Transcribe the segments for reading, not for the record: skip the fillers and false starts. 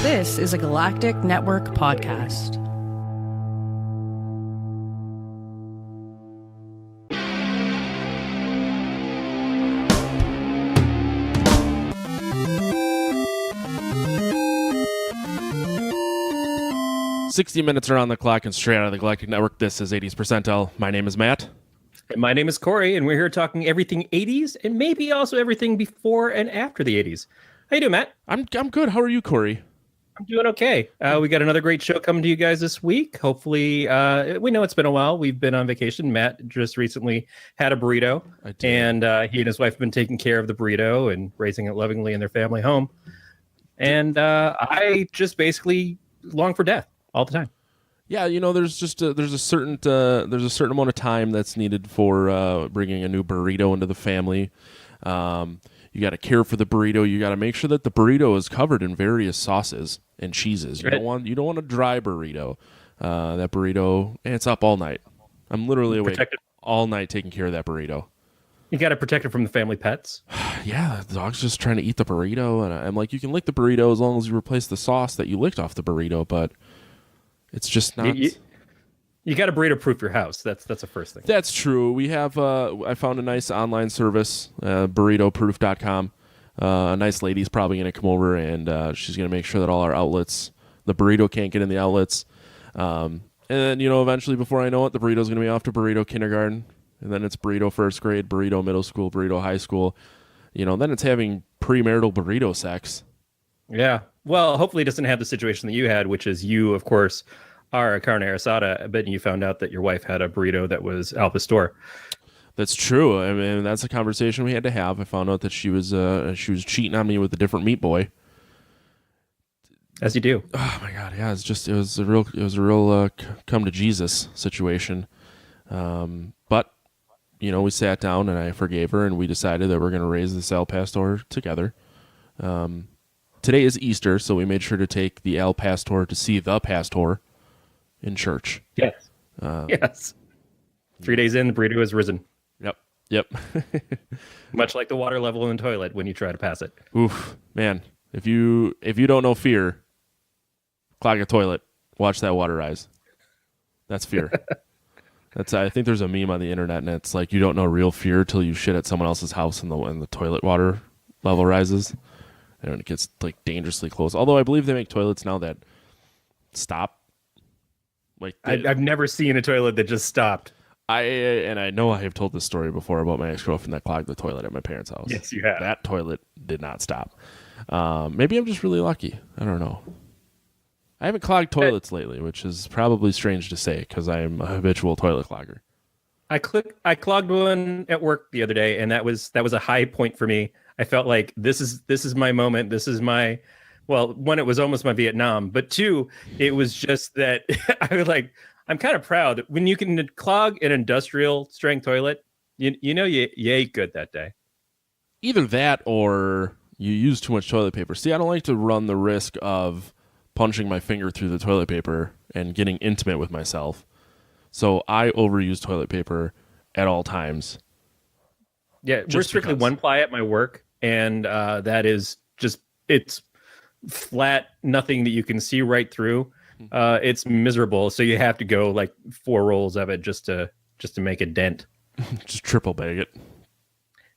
This is a Galactic Network podcast. "60 minutes around the clock and straight out of the Galactic Network. This is 80s Percentile. My name is Matt. And my name is Corey, and we're here talking everything 80s and maybe also everything before and after the 80s. How you doing, Matt? I'm good. How are you, Corey? I'm doing okay. We got another great show coming to you guys this week. Hopefully, we know it's been a while. We've been on vacation. Matt just recently had a burrito, and he and his wife have been taking care of the burrito and raising it lovingly in their family home. And I just basically long for death all the time. Yeah, you know, there's a certain amount of time that's needed for bringing a new burrito into the family. You got to care for the burrito. You got to make sure that the burrito is covered in various sauces and cheeses. You don't want a dry burrito. That burrito, and it's up all night. I'm literally awake all night taking care of that burrito. You got to protect it from the family pets. Yeah, the dog's just trying to eat the burrito, and I'm like, you can lick the burrito as long as you replace the sauce that you licked off the burrito, but it's just not. You got to burrito-proof your house. That's the first thing. That's true. We have. I found a nice online service, burritoproof.com. A nice lady's probably going to come over, and she's going to make sure that all our outlets, the burrito can't get in the outlets. And then, you know, eventually, before I know it, the burrito's going to be off to burrito kindergarten, and then it's burrito first grade, burrito middle school, burrito high school. You know, then it's having premarital burrito sex. Yeah. Well, hopefully it doesn't have the situation that you had, which is you, of course, are a carne asada, but you found out that your wife had a burrito that was al pastor. That's true. I mean, that's a conversation we had to have. I found out that she was cheating on me with a different meat boy. As you do. Oh my God, yeah. It was a real come to Jesus situation. But you know, we sat down and I forgave her, and we decided that we're going to raise this al pastor together. Today is Easter, so we made sure to take the al pastor to see the pastor in church. Yes. Yes. 3 days in, the burrito has risen. Yep. Much like the water level in the toilet when you try to pass it. Oof, man. If you don't know fear, clog a toilet. Watch that water rise. That's fear. I think there's a meme on the internet, and it's like, you don't know real fear till you shit at someone else's house and the toilet water level rises. And it gets like dangerously close. Although I believe they make toilets now that stop. Like I've never seen a toilet that just stopped. I know I have told this story before about my ex-girlfriend that clogged the toilet at my parents' house. Yes, you have. That toilet did not stop. Maybe I'm just really lucky. I don't know. I haven't clogged toilets lately, which is probably strange to say because I'm a habitual toilet clogger. I clogged one at work the other day, and that was a high point for me. I felt like this is my moment. This is my, well, one, it was almost my Vietnam, but two, it was just that I was like, I'm kind of proud that when you can clog an industrial strength toilet, you know you ate good that day. Either that or you use too much toilet paper. See, I don't like to run the risk of punching my finger through the toilet paper and getting intimate with myself. So I overuse toilet paper at all times. Yeah, we're strictly one ply at my work, and that is just, it's flat, nothing that you can see right through. It's miserable, so you have to go like 4 rolls of it just to make a dent. Just triple bag it.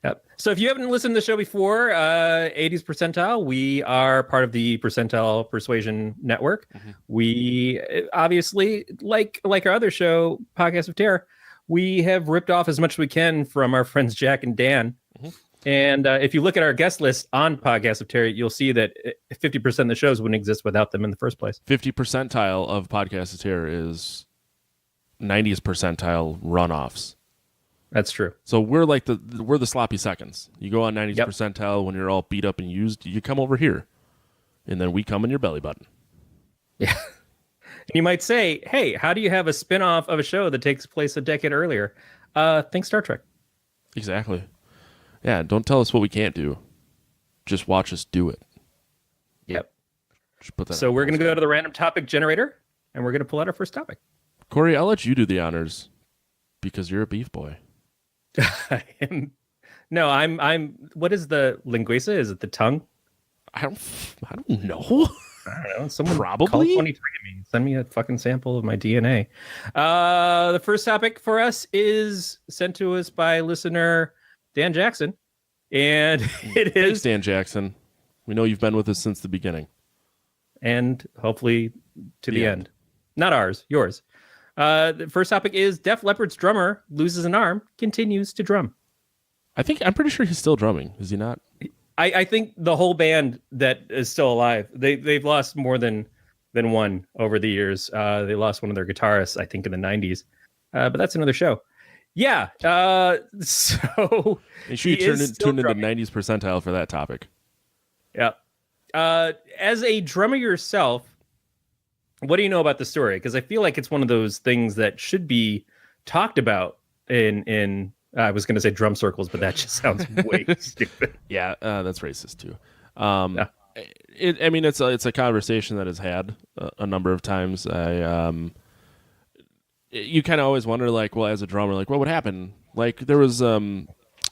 Yep. So if you haven't listened to the show before, 80s Percentile, we are part of the Percentile Persuasion Network. Mm-hmm. We obviously, like our other show, Podcast of Terror, we have ripped off as much as we can from our friends Jack and Dan. Mm-hmm. And if you look at our guest list on Podcast of Terror, you'll see that 50% of the shows wouldn't exist without them in the first place. 50 percentile of Podcast of Terror is 90s percentile runoffs. That's true. So we're the sloppy seconds. You go on 90s percentile when you're all beat up and used, you come over here. And then we come in your belly button. Yeah. And you might say, hey, how do you have a spinoff of a show that takes place a decade earlier? Think Star Trek. Exactly. Yeah, don't tell us what we can't do. Just watch us do it. Yep. So we're going to go to the random topic generator, and we're going to pull out our first topic. Corey, I'll let you do the honors because you're a beef boy. I am. No, I'm. What is the linguiça? Is it the tongue? I don't know. I don't know. Someone Probably? call 23 to me. Send me a fucking sample of my DNA. The first topic for us is sent to us by listener Dan Jackson. And it Thanks, is Dan Jackson. We know you've been with us since the beginning. And hopefully to the end. Not ours, yours. The first topic is Def Leppard's drummer loses an arm, continues to drum. I'm pretty sure he's still drumming. Is he not? I think the whole band that is still alive, they've lost more than one over the years. They lost one of their guitarists, I think, in the 90s. But that's another show. Yeah. So Make sure you tune into 90s Percentile for that topic. Yeah. As a drummer yourself, what do you know about the story? Because I feel like it's one of those things that should be talked about in I was going to say drum circles, but that just sounds way stupid. Yeah, that's racist too. It's a conversation that is had a number of times. You kind of always wonder, like, well, as a drummer, like, what would happen? Like, there was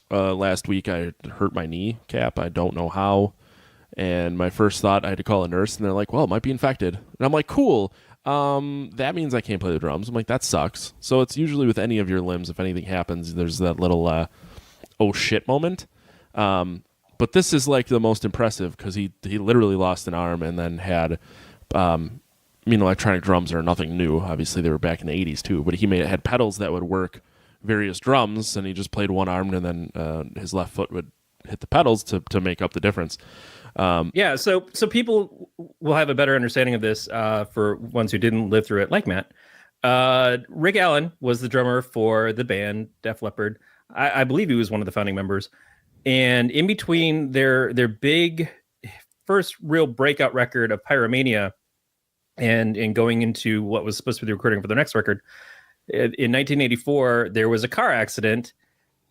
last week I hurt my kneecap. I don't know how. And my first thought, I had to call a nurse, and they're like, well, it might be infected. And I'm like, cool. That means I can't play the drums. I'm like, that sucks. So it's usually with any of your limbs, if anything happens, there's that little, oh shit moment. But this is like the most impressive because he literally lost an arm and then had, electronic drums are nothing new. Obviously they were back in the 80s too, but he had pedals that would work various drums, and he just played one armed, and then his left foot would hit the pedals to make up the difference. So people will have a better understanding of this for ones who didn't live through it, like Matt. Rick Allen was the drummer for the band Def Leppard. I believe he was one of the founding members. And in between their big first real breakout record of Pyromania and going into what was supposed to be the recording for their next record, in 1984, there was a car accident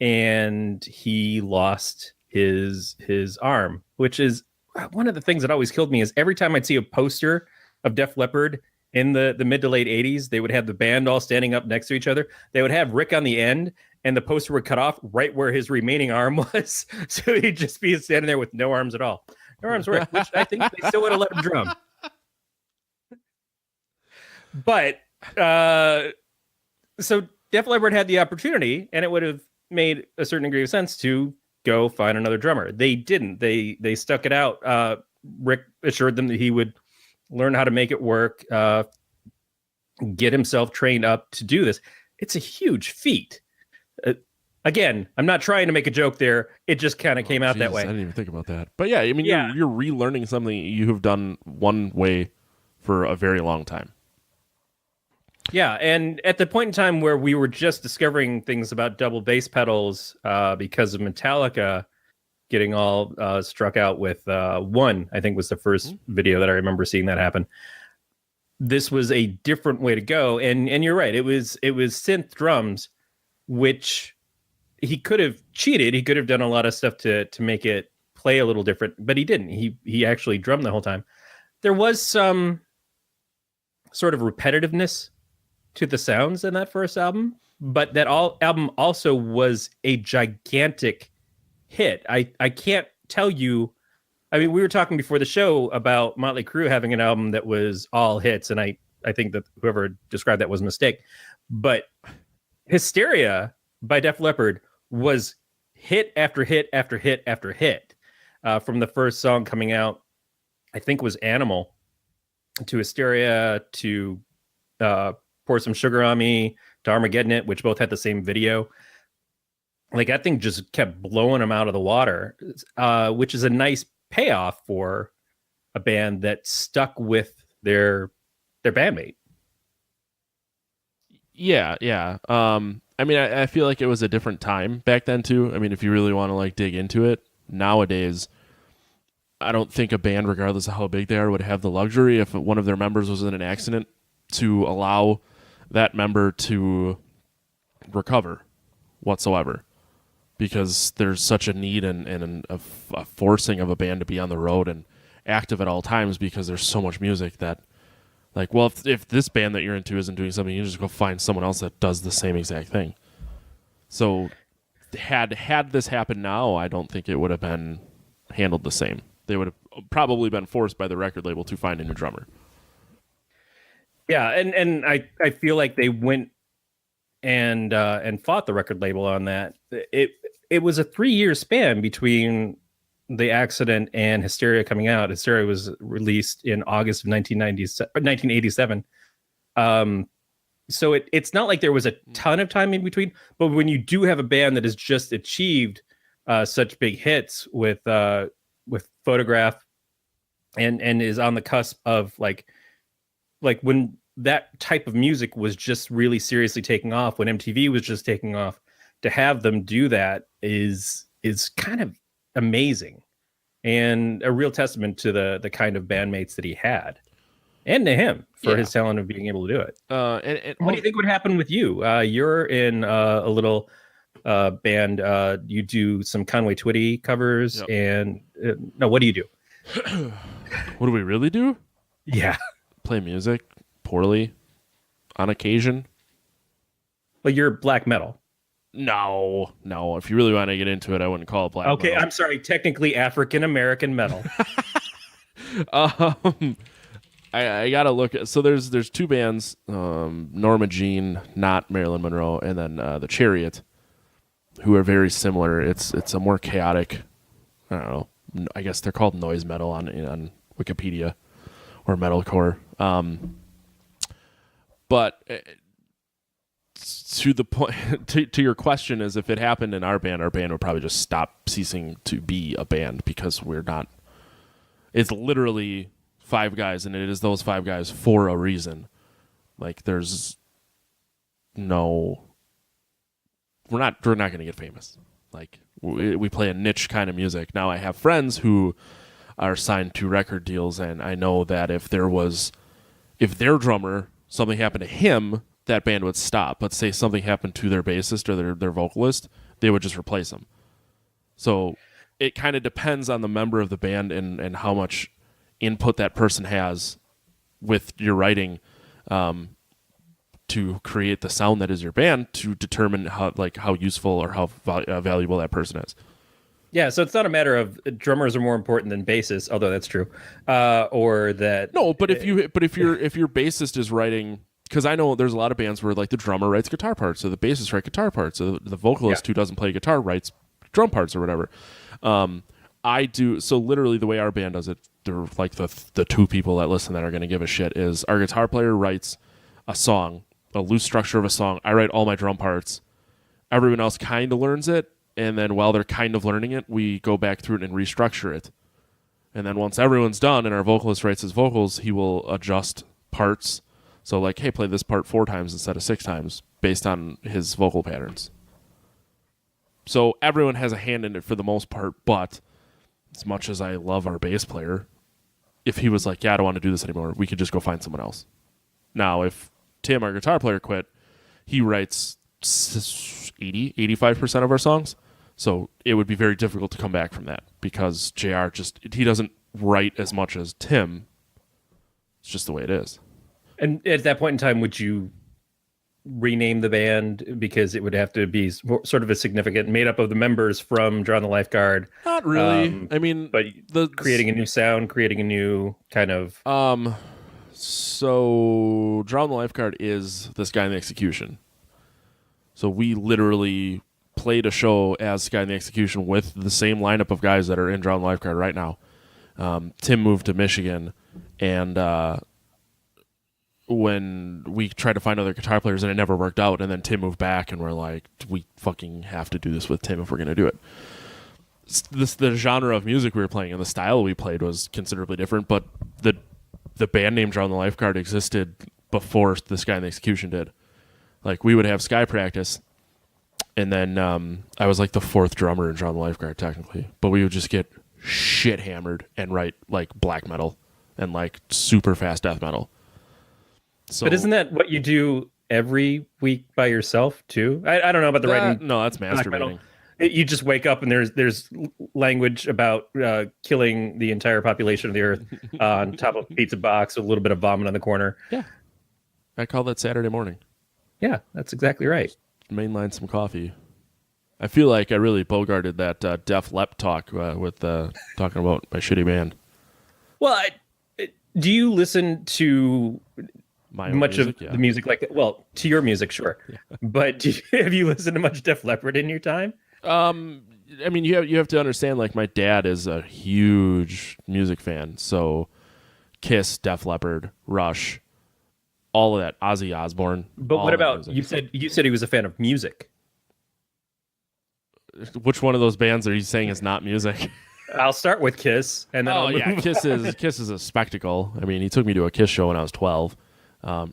and he lost his arm, which is one of the things that always killed me. Is every time I'd see a poster of Def Leppard in the mid to late 80s, they would have the band all standing up next to each other. They would have Rick on the end, and the poster would cut off right where his remaining arm was. So he'd just be standing there with no arms at all. No arms, right? Which I think they still would have let him drum. But so Def Leppard had the opportunity, and it would have made a certain degree of sense to go find another drummer. They didn't. They stuck it out. Rick assured them that he would learn how to make it work, get himself trained up to do this. It's a huge feat. Again, I'm not trying to make a joke there. It just kind of came out that way. I didn't even think about that. But yeah, I mean, you're relearning something you have done one way for a very long time. Yeah, and at the point in time where we were just discovering things about double bass pedals because of Metallica getting all struck out with One, I think was the first video that I remember seeing that happen. This was a different way to go, and you're right. It was synth drums, which he could have cheated. He could have done a lot of stuff to make it play a little different, but he didn't. He actually drummed the whole time. There was some sort of repetitiveness to the sounds in that first album, but that album also was a gigantic hit. I can't tell you. I mean, we were talking before the show about Motley Crue having an album that was all hits, and I think that whoever described that was a mistake. But Hysteria by Def Leppard was hit after hit after hit after hit. From the first song coming out, I think was Animal, to Hysteria, to Pour Some Sugar on Me, to Armageddon It, which both had the same video. Like, that thing just kept blowing them out of the water, which is a nice payoff for a band that stuck with their bandmate. Yeah. I mean, I feel like it was a different time back then too. I mean, if you really want to like dig into it, nowadays, I don't think a band, regardless of how big they are, would have the luxury, if one of their members was in an accident, to allow that member to recover whatsoever, because there's such a need and a forcing of a band to be on the road and active at all times, because there's so much music that, like, well, if this band that you're into isn't doing something, you just go find someone else that does the same exact thing. So had this happened now, I don't think it would have been handled the same. They would have probably been forced by the record label to find a new drummer. Yeah, and I feel like they went and fought the record label on that. It was a 3-year span between the accident and Hysteria coming out. Hysteria was released in August of 1987. So it's not like there was a ton of time in between, but when you do have a band that has just achieved such big hits with Photograph and is on the cusp of like when that type of music was just really seriously taking off, when MTV was just taking off, to have them do that is kind of amazing and a real testament to the kind of bandmates that he had and to him for his talent of being able to do it. And what do you think would happen with you? You're in a little band. You do some Conway Twitty covers, and no, what do you do? What do we really do? Yeah, play music poorly on occasion. Well, you're black metal. No. If you really want to get into it, I wouldn't call it black metal. Okay, I'm sorry. Technically African American metal. I gotta look at. So there's two bands, Norma Jean, not Marilyn Monroe, and then the Chariot, who are very similar. It's a more chaotic. I don't know. I guess they're called noise metal on Wikipedia, or metalcore. But to the point, to your question is, if it happened in our band would probably just stop ceasing to be a band, because we're not. It's literally 5 guys, and it is those 5 guys for a reason. Like, there's no. We're not going to get famous. Like, we play a niche kind of music. Now, I have friends who are signed to record deals, and I know that if their drummer, something happened to him, that band would stop. But say something happened to their bassist or their vocalist, they would just replace them. So it kind of depends on the member of the band and how much input that person has with your writing, to create the sound that is your band, to determine how useful or how valuable that person is. Yeah, so it's not a matter of drummers are more important than bassists, although that's true, or that. No, but if your bassist is writing, because I know there's a lot of bands where like the drummer writes guitar parts, or the bassist writes guitar parts, or the vocalist who doesn't play guitar writes drum parts or whatever. I do. So literally, the way our band does it, they're like the 2 people that listen that are going to give a shit, is our guitar player writes a song, a loose structure of a song. I write all my drum parts. Everyone else kind of learns it. And then while they're kind of learning it, we go back through it and restructure it. And then once everyone's done and our vocalist writes his vocals, he will adjust parts. So like, hey, play this part 4 times instead of 6 times based on his vocal patterns. So everyone has a hand in it for the most part, but as much as I love our bass player, if he was like, yeah, I don't want to do this anymore, we could just go find someone else. Now, if Tim, our guitar player, quit, he writes 85% of our songs. So it would be very difficult to come back from that, because JR he doesn't write as much as Tim. It's just the way it is. And at that point in time, would you rename the band, because it would have to be sort of a significant made up of the members from Drawn the Lifeguard? Not really. I mean, but creating a new sound, creating a new kind of. So Drawn the Lifeguard is this guy in the Execution. So we literally played a show as Sky in the Execution with the same lineup of guys that are in Drawn the Lifeguard right now. Tim moved to Michigan, and when we tried to find other guitar players, and it never worked out, and then Tim moved back, and we're like, we fucking have to do this with Tim if we're going to do it. The genre of music we were playing and the style we played was considerably different, but the band name Drawn the Lifeguard existed before the Sky in the Execution did. Like, we would have Sky practice, and then I was like the 4th drummer in Drawn the Lifeguard technically, but we would just get shit hammered and write like black metal and like super fast death metal. So, but isn't that what you do every week by yourself too? I don't know about the writing. No, that's masturbating. You just wake up and there's language about killing the entire population of the earth on top of a pizza box, a little bit of vomit on the corner. Yeah, I call that Saturday morning. Yeah, that's exactly right. Mainline some coffee. I feel like I really bogarted that Def Lep talk with talking about my shitty band. Well, do you listen to My own much music, of yeah. the music like well to your music, sure, but have you listened to much Def Leppard in your time? I mean, you have to understand. Like, my dad is a huge music fan, so Kiss, Def Leppard, Rush, all of that, Ozzy Osbourne. But all what that about music. you said he was a fan of music. Which one of those bands are you saying is not music? I'll start with Kiss, and then Oh I'll move yeah, Kiss is a spectacle. I mean, he took me to a Kiss show when I was 12.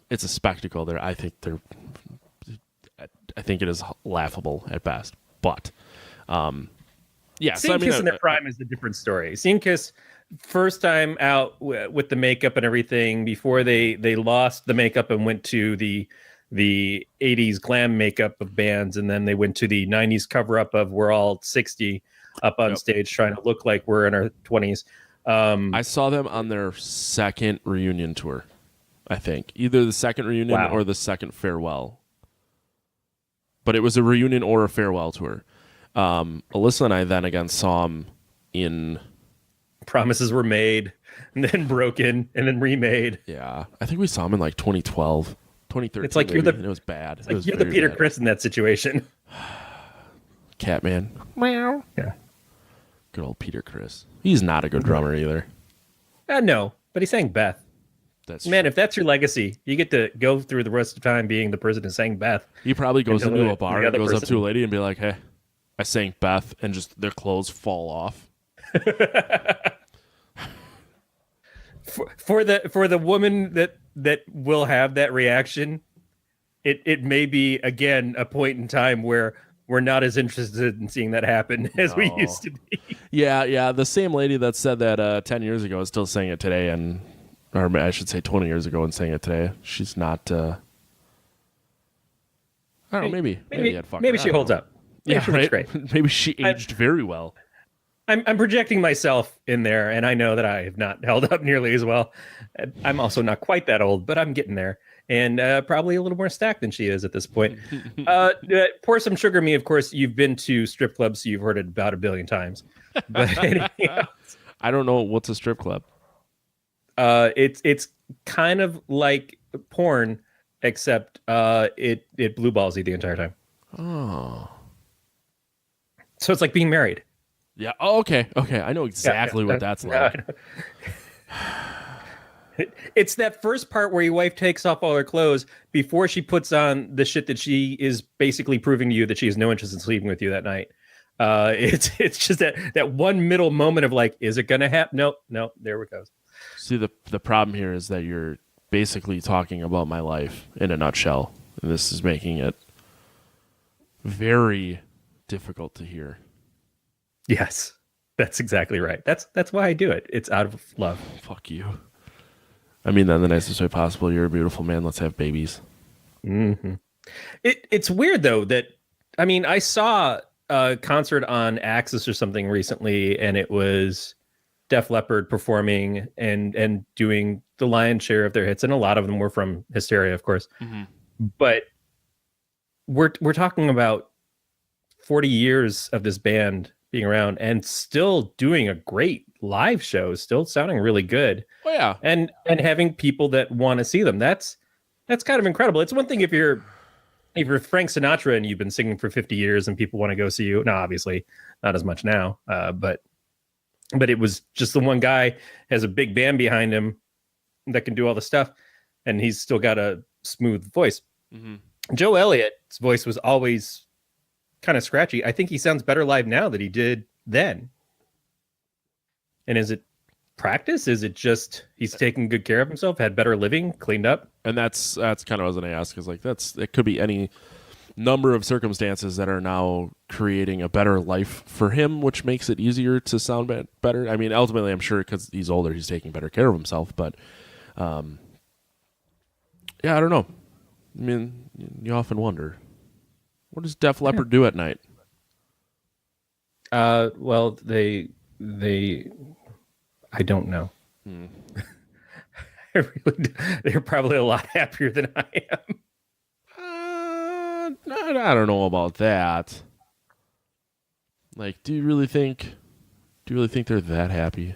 It's a spectacle. I think it is laughable at best. But yeah, Seeing Kiss in their prime is a different story. Seeing Kiss first time out with the makeup and everything before they lost the makeup and went to the 80s glam makeup of bands, and then they went to the 90s cover up of we're all 60 up on stage trying to look like we're in our 20s. I saw them on their second reunion tour. I think either the second reunion or the second farewell. But it was a reunion or a farewell tour. Alyssa and I then again saw them in... Promises Were Made, and then broken, and then remade. Yeah, I think we saw them in like 2012, 2013. It's like maybe, and it was bad. It's like you're the Peter Criss in that situation. Catman. Meow. Yeah. Good old Peter Criss. He's not a good drummer either. No, but he sang Beth. That's Man, if that's your legacy, you get to go through the rest of time being the person who sang Beth. He probably goes Until into the- a bar the and other goes up person- to a lady and be like, "Hey, I sang Beth," and just their clothes fall off. For the woman that will have that reaction, it may be again a point in time where we're not as interested in seeing that happen as we used to be. Yeah. The same lady that said that 10 years ago is still saying it today, or I should say 20 years ago and saying it today. She's not. I don't know. Maybe Maybe she holds up. Maybe she looks great. Maybe she aged very well. I'm projecting myself in there, and I know that I have not held up nearly as well. I'm also not quite that old, but I'm getting there, and probably a little more stacked than she is at this point. Pour Some Sugar Me, of course, you've been to strip clubs, so you've heard it about a billion times. But anything else? I don't know what's a strip club. It's kind of like porn, except it blue balls you the entire time. Oh. So it's like being married. Yeah. Oh, okay. I know exactly what that's like. It's that first part where your wife takes off all her clothes before she puts on the shit that she is basically proving to you that she has no interest in sleeping with you that night. It's just that one middle moment of like, is it gonna happen? No, there it goes. See, the problem here is that you're basically talking about my life in a nutshell, and this is making it very difficult to hear. Yes, that's exactly right. That's why I do it. It's out of love. Fuck you. I mean that in the nicest way possible. You're a beautiful man. Let's have babies. Mm-hmm. It's weird though that I saw a concert on Axis or something recently, and it was Def Leppard performing and doing the lion's share of their hits, and a lot of them were from Hysteria, of course. Mm-hmm. But we're talking about 40 years of this band being around and still doing a great live show, still sounding really good. Oh yeah, and having people that want to see them. That's kind of incredible. It's one thing if you're Frank Sinatra and you've been singing for 50 years and people want to go see you. Now, obviously, not as much now, but it was just the one guy has a big band behind him that can do all the stuff, and he's still got a smooth voice. Mm-hmm. Joe Elliott's voice was always kind of scratchy. I think he sounds better live now than he did then. And is it practice? Is it just he's taking good care of himself, had better living, cleaned up? And that's kind of what I was going to ask. Is like it could be any number of circumstances that are now creating a better life for him, which makes it easier to sound better. I mean, ultimately, I'm sure because he's older, he's taking better care of himself. But yeah, I don't know. I mean, you often wonder, what does Def Leppard do at night? Well, they I don't know. They're probably a lot happier than I am. I don't know about that. Like, do you really think they're that happy?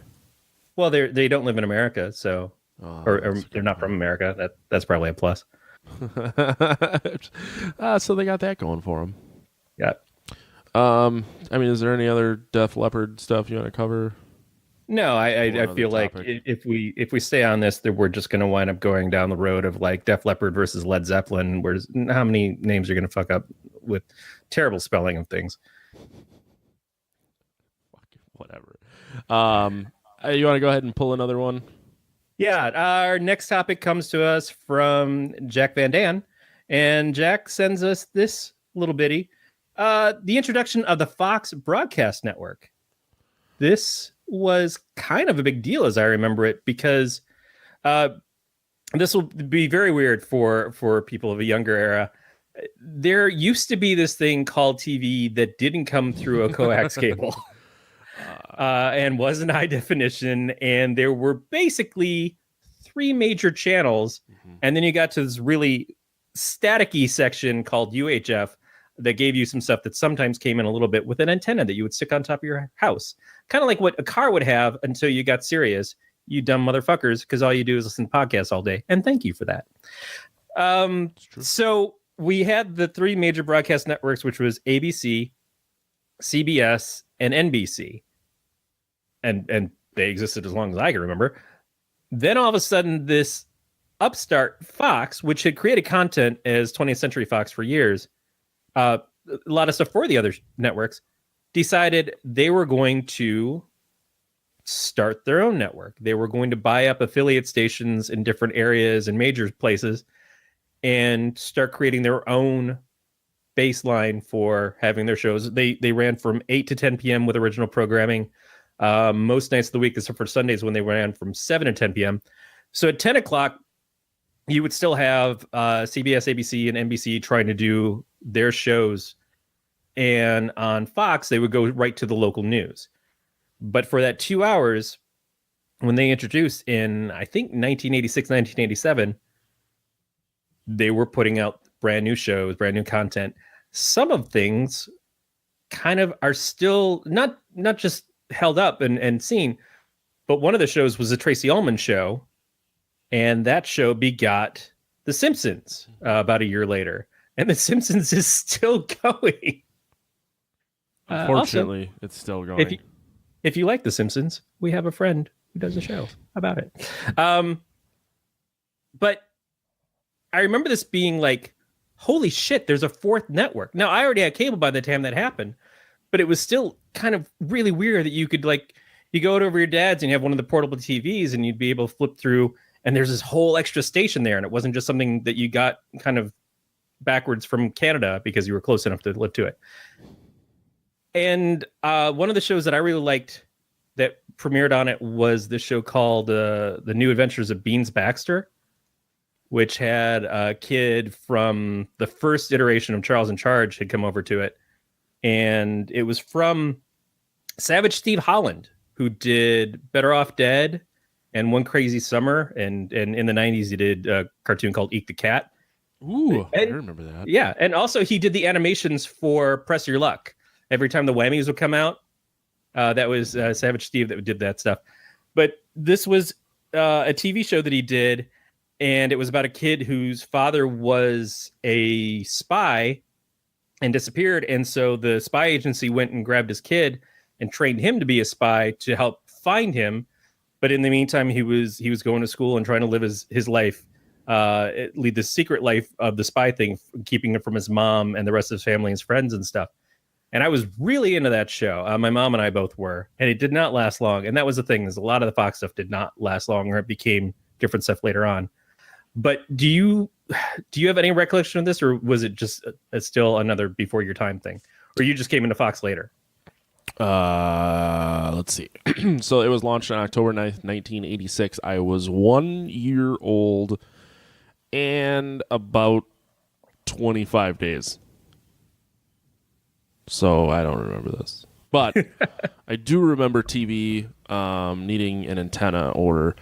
Well, they don't live in America, so or that's a they're good not from point. America. That's probably a plus. So they got that going for them. Yeah. I mean, is there any other Def Leppard stuff you want to cover? No, One I other feel like topic. if we stay on this, that we're just going to wind up going down the road of like Def Leppard versus Led Zeppelin. Where's how many names are going to fuck up with terrible spelling of things? Whatever. You want to go ahead and pull another one? Yeah, our next topic comes to us from Jack Van Dan, and Jack sends us this little bitty, the introduction of the Fox Broadcast Network. This was kind of a big deal as I remember it, because this will be very weird for people of a younger era. There used to be this thing called TV that didn't come through a coax cable. And was in high definition, and there were basically 3 major channels, and then you got to this really staticky section called UHF that gave you some stuff that sometimes came in a little bit with an antenna that you would stick on top of your house, kind of like what a car would have until you got Sirius, you dumb motherfuckers, because all you do is listen to podcasts all day, and thank you for that. So we had the 3 major broadcast networks, which was ABC, CBS, and NBC. And they existed as long as I can remember. Then all of a sudden, this upstart Fox, which had created content as 20th Century Fox for years, a lot of stuff for the other networks, decided they were going to start their own network. They were going to buy up affiliate stations in different areas and major places and start creating their own baseline for having their shows. They ran from 8 to 10 p.m. with original programming. Most nights of the week, except for Sundays when they ran from 7 to 10 p.m. So at 10 o'clock, you would still have CBS, ABC, and NBC trying to do their shows. And on Fox, they would go right to the local news. But for that 2 hours, when they introduced in, I think, 1986, 1987, they were putting out brand new shows, brand new content. Some of things kind of are still not just held up and seen, but one of the shows was the Tracy Ullman show, and that show begot The Simpsons about a year later, and The Simpsons is still going. Unfortunately, it's still going. If you like The Simpsons, we have a friend who does a show about it. But I remember this being like, holy shit, there's a 4th network. Now, I already had cable by the time that happened, but it was still kind of really weird that you could, like, you go over your dad's and you have one of the portable TVs and you'd be able to flip through, and there's this whole extra station there, and it wasn't just something that you got kind of backwards from Canada because you were close enough to live to it. And one of the shows that I really liked that premiered on it was this show called The New Adventures of Beans Baxter, which had a kid from the first iteration of Charles in Charge had come over to it. And it was from Savage Steve Holland, who did Better Off Dead and One Crazy Summer. And in the 90s, he did a cartoon called Eat the Cat. Ooh, I remember that. Yeah. And also he did the animations for Press Your Luck. Every time the Whammies would come out, that was Savage Steve that did that stuff. But this was a TV show that he did, and it was about a kid whose father was a spy and disappeared. And so the spy agency went and grabbed his kid and trained him to be a spy to help find him. But in the meantime, he was going to school and trying to live his life, lead the secret life of the spy thing, keeping it from his mom and the rest of his family and his friends and stuff. And I was really into that show. My mom and I both were, and it did not last long. And that was the thing, is a lot of the Fox stuff did not last long, or it became different stuff later on. But do you have any recollection of this, or was it just still another before your time thing, or you just came into Fox later? Let's see. So it was launched on October 9th, 1986. I was 1 year old and about 25 days. So I don't remember this. But I do remember TV needing an antenna, or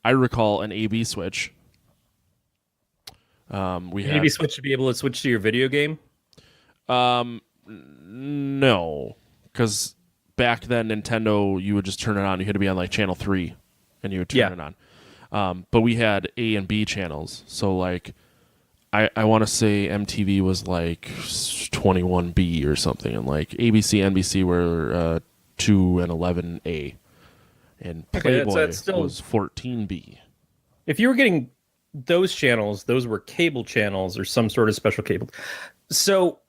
I recall an AB switch. Maybe switch to be able to switch to your video game? No, because back then Nintendo, you would just turn it on. You had to be on like channel 3. and you would turn it on. But we had A and B channels. So like I want to say MTV was like 21B or something, and like ABC, NBC were 2 and 11A, and Playboy that's still... was 14B. If you were getting those channels, those were cable channels or some sort of special cable. So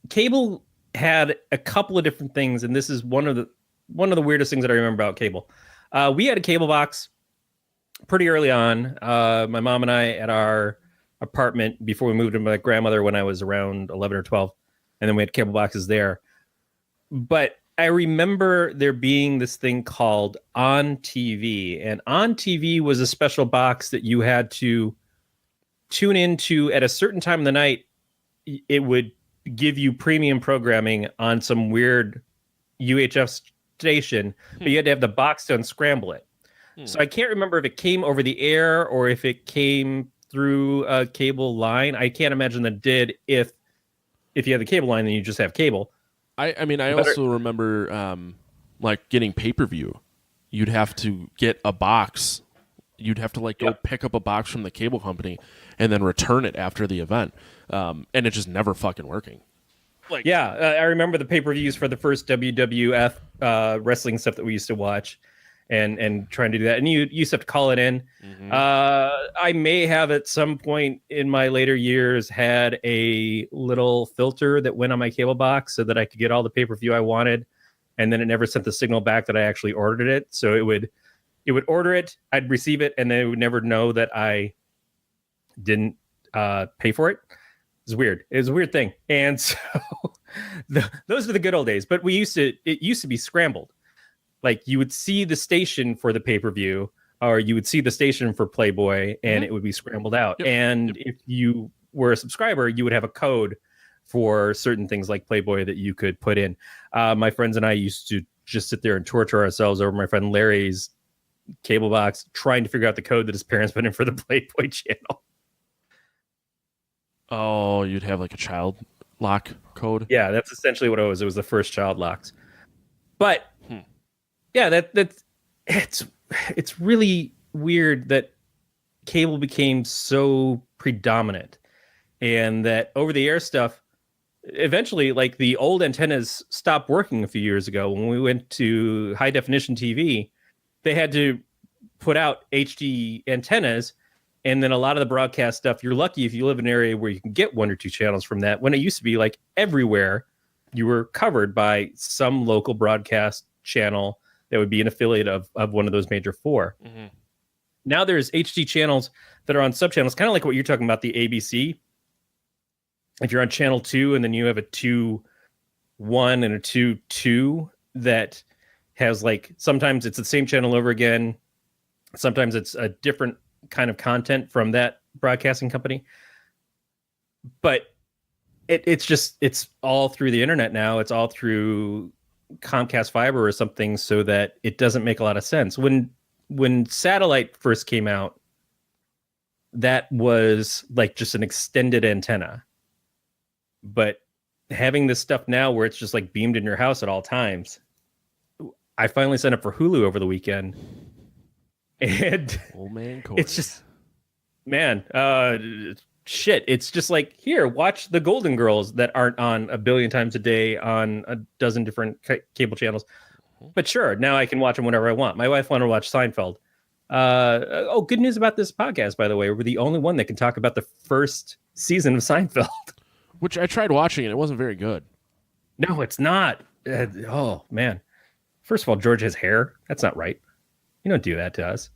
cable had a couple of different things, and this is one of the weirdest things that I remember about cable. We had a cable box pretty early on. My mom and I at our apartment before we moved to my grandmother when I was around 11 or 12, and then we had cable boxes there. But I remember there being this thing called On TV, and On TV was a special box that you had to tune into at a certain time of the night. It would give you premium programming on some weird UHF station, but you had to have the box to unscramble it. So I can't remember if it came over the air or if it came through a cable line. I can't imagine that it did. If you have the cable line, then you just have cable. I mean, I also remember like getting pay-per-view. You'd have to get a box. You'd have to like go pick up a box from the cable company and then return it after the event. And it just never fucking working. Like, I remember the pay-per-views for the first WWF wrestling stuff that we used to watch. And trying to do that. And you used to have to call it in. I may have at some point in my later years had a little filter that went on my cable box so that I could get all the pay-per-view I wanted. And then it never sent the signal back that I actually ordered it. So it would order it, I'd receive it, and then it would never know that I didn't pay for it. It's weird. It was a weird thing. And so those are the good old days. But it used to be scrambled. Like you would see the station for the pay-per-view, or you would see the station for Playboy, and it would be scrambled out. Yep. And if you were a subscriber, you would have a code for certain things like Playboy that you could put in. My friends and I used to just sit there and torture ourselves over my friend Larry's cable box, trying to figure out the code that his parents put in for the Playboy channel. Oh, you'd have like a child lock code? Yeah, that's essentially what it was. It was the first child locks. But yeah, it's really weird that cable became so predominant, and that over-the-air stuff eventually, like the old antennas stopped working a few years ago. When we went to high definition TV, they had to put out HD antennas, and then a lot of the broadcast stuff, you're lucky if you live in an area where you can get 1 or 2 channels from that. When it used to be like everywhere, you were covered by some local broadcast channel that would be an affiliate of one of those major 4. Now there's HD channels that are on subchannels, kind of like what you're talking about, the ABC. If you're on channel 2 and then you have a 2-1 and a 2-2 that has like, sometimes it's the same channel over again. Sometimes it's a different kind of content from that broadcasting company. But it's all through the internet now. It's all through Comcast Fiber or something, so that it doesn't make a lot of sense. When satellite first came out, that was like just an extended antenna. But having this stuff now where it's just like beamed in your house at all times, I finally signed up for Hulu over the weekend, and old man Corey. It's just, man, shit. It's just like, here, watch the Golden Girls that aren't on a billion times a day on a dozen different cable channels. But sure, now I can watch them whenever I want. My wife wanted to watch Seinfeld. Good news about this podcast, by the way. We're the only one that can talk about the first season of Seinfeld. Which I tried watching, and it wasn't very good. No, it's not. Oh, man. First of all, George has hair. That's not right. You don't do that to us.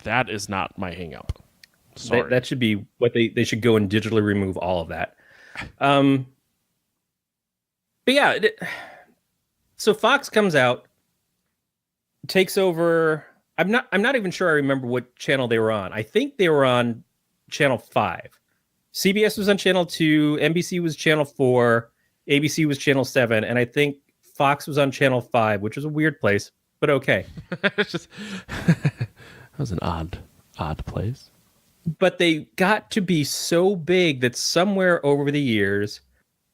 That is not my hang-up. Sorry. That should be what they should go and digitally remove all of that. But yeah, so Fox comes out, takes over. I'm not even sure I remember what channel they were on. I think they were on channel 5. CBS was on channel 2, NBC was channel 4, ABC was channel 7, and I think Fox was on channel 5, which is a weird place, but okay. That was an odd place. But they got to be so big that somewhere over the years,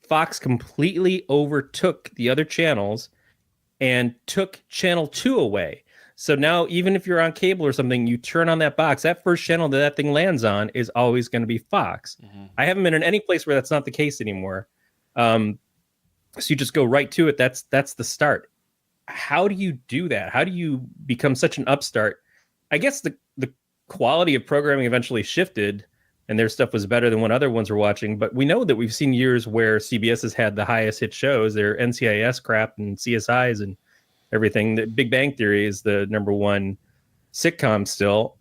Fox completely overtook the other channels and took channel 2 away. So now, even if you're on cable or something, you turn on that box, that first channel that thing lands on is always going to be Fox. I haven't been in any place where that's not the case anymore. So you just go right to it. That's the start. How do you do that? How do you become such an upstart? I guess the quality of programming eventually shifted, and their stuff was better than what other ones were watching. But we know that we've seen years where CBS has had the highest hit shows, their NCIS crap and CSIs and everything. The Big Bang Theory is the number one sitcom still.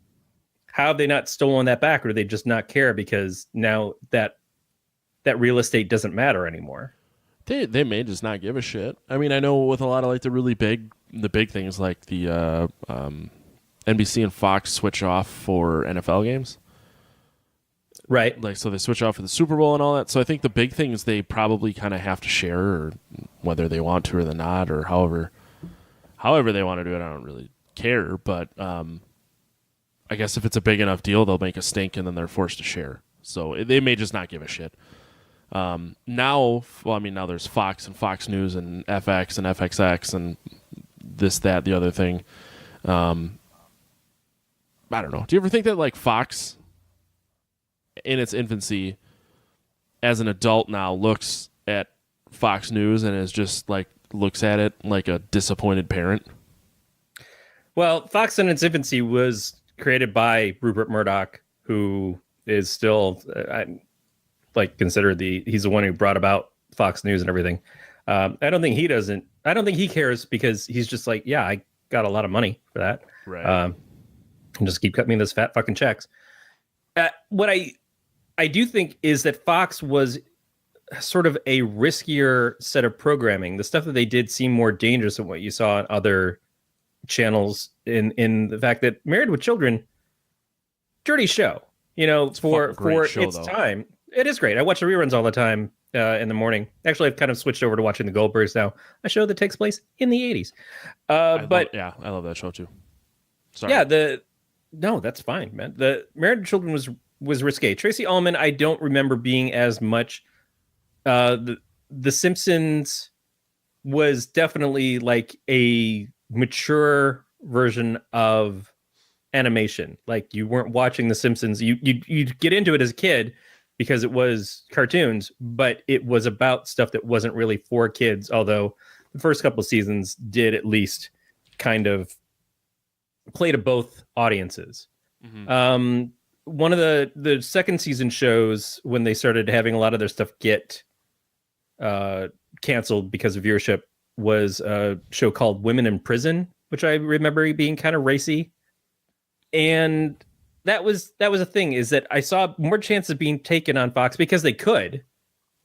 How have they not stolen that back, or do they just not care because now that real estate doesn't matter anymore? They may just not give a shit. I mean, I know with a lot of like the big things like the NBC and Fox switch off for NFL games. Right. Like, so they switch off for the Super Bowl and all that. So I think the big things they probably kind of have to share, or whether they want to or not, or however they want to do it, I don't really care. But I guess if it's a big enough deal, they'll make a stink and then they're forced to share. So they may just not give a shit. Now there's Fox and Fox News and FX and FXX and this, that, the other thing. I don't know. Do you ever think that like Fox in its infancy as an adult now looks at Fox News and is just like looks at it like a disappointed parent? Well, Fox in its infancy was created by Rupert Murdoch, who is still considered he's the one who brought about Fox News and everything. I don't think he cares, because he's just like, yeah, I got a lot of money for that. Right. And just keep cutting me those fat fucking checks. What I do think is that Fox was sort of a riskier set of programming. The stuff that they did seemed more dangerous than what you saw on other channels, in the fact that Married with Children, dirty show, for its time. It is great. I watch the reruns all the time in the morning. Actually, I've kind of switched over to watching the Goldbergs now, a show that takes place in the 80s. I love that show too. Sorry. Yeah, no, that's fine, man. The Married with Children was risque. Tracy Ullman, I don't remember being as much. The Simpsons was definitely like a mature version of animation. Like, you weren't watching The Simpsons. You'd get into it as a kid because it was cartoons, but it was about stuff that wasn't really for kids, although the first couple of seasons did at least kind of play to both audiences. Mm-hmm. One of the second season shows, when they started having a lot of their stuff get canceled because of viewership, was a show called Women in Prison, which I remember being kind of racy. And that was a thing, is that I saw more chance of being taken on Fox because they could.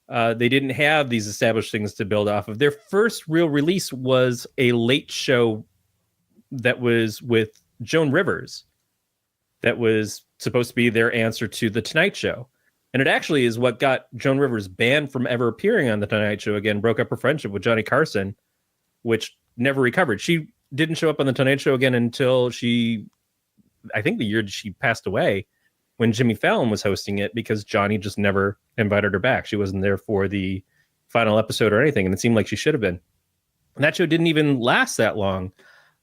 They didn't have these established things to build off of. Their first real release was a late show that was with Joan Rivers, that was supposed to be their answer to The Tonight Show. And it actually is what got Joan Rivers banned from ever appearing on The Tonight Show again, broke up her friendship with Johnny Carson, which never recovered. She didn't show up on The Tonight Show again until I think the year she passed away, when Jimmy Fallon was hosting it, because Johnny just never invited her back. She wasn't there for the final episode or anything, and it seemed like she should have been. And that show didn't even last that long.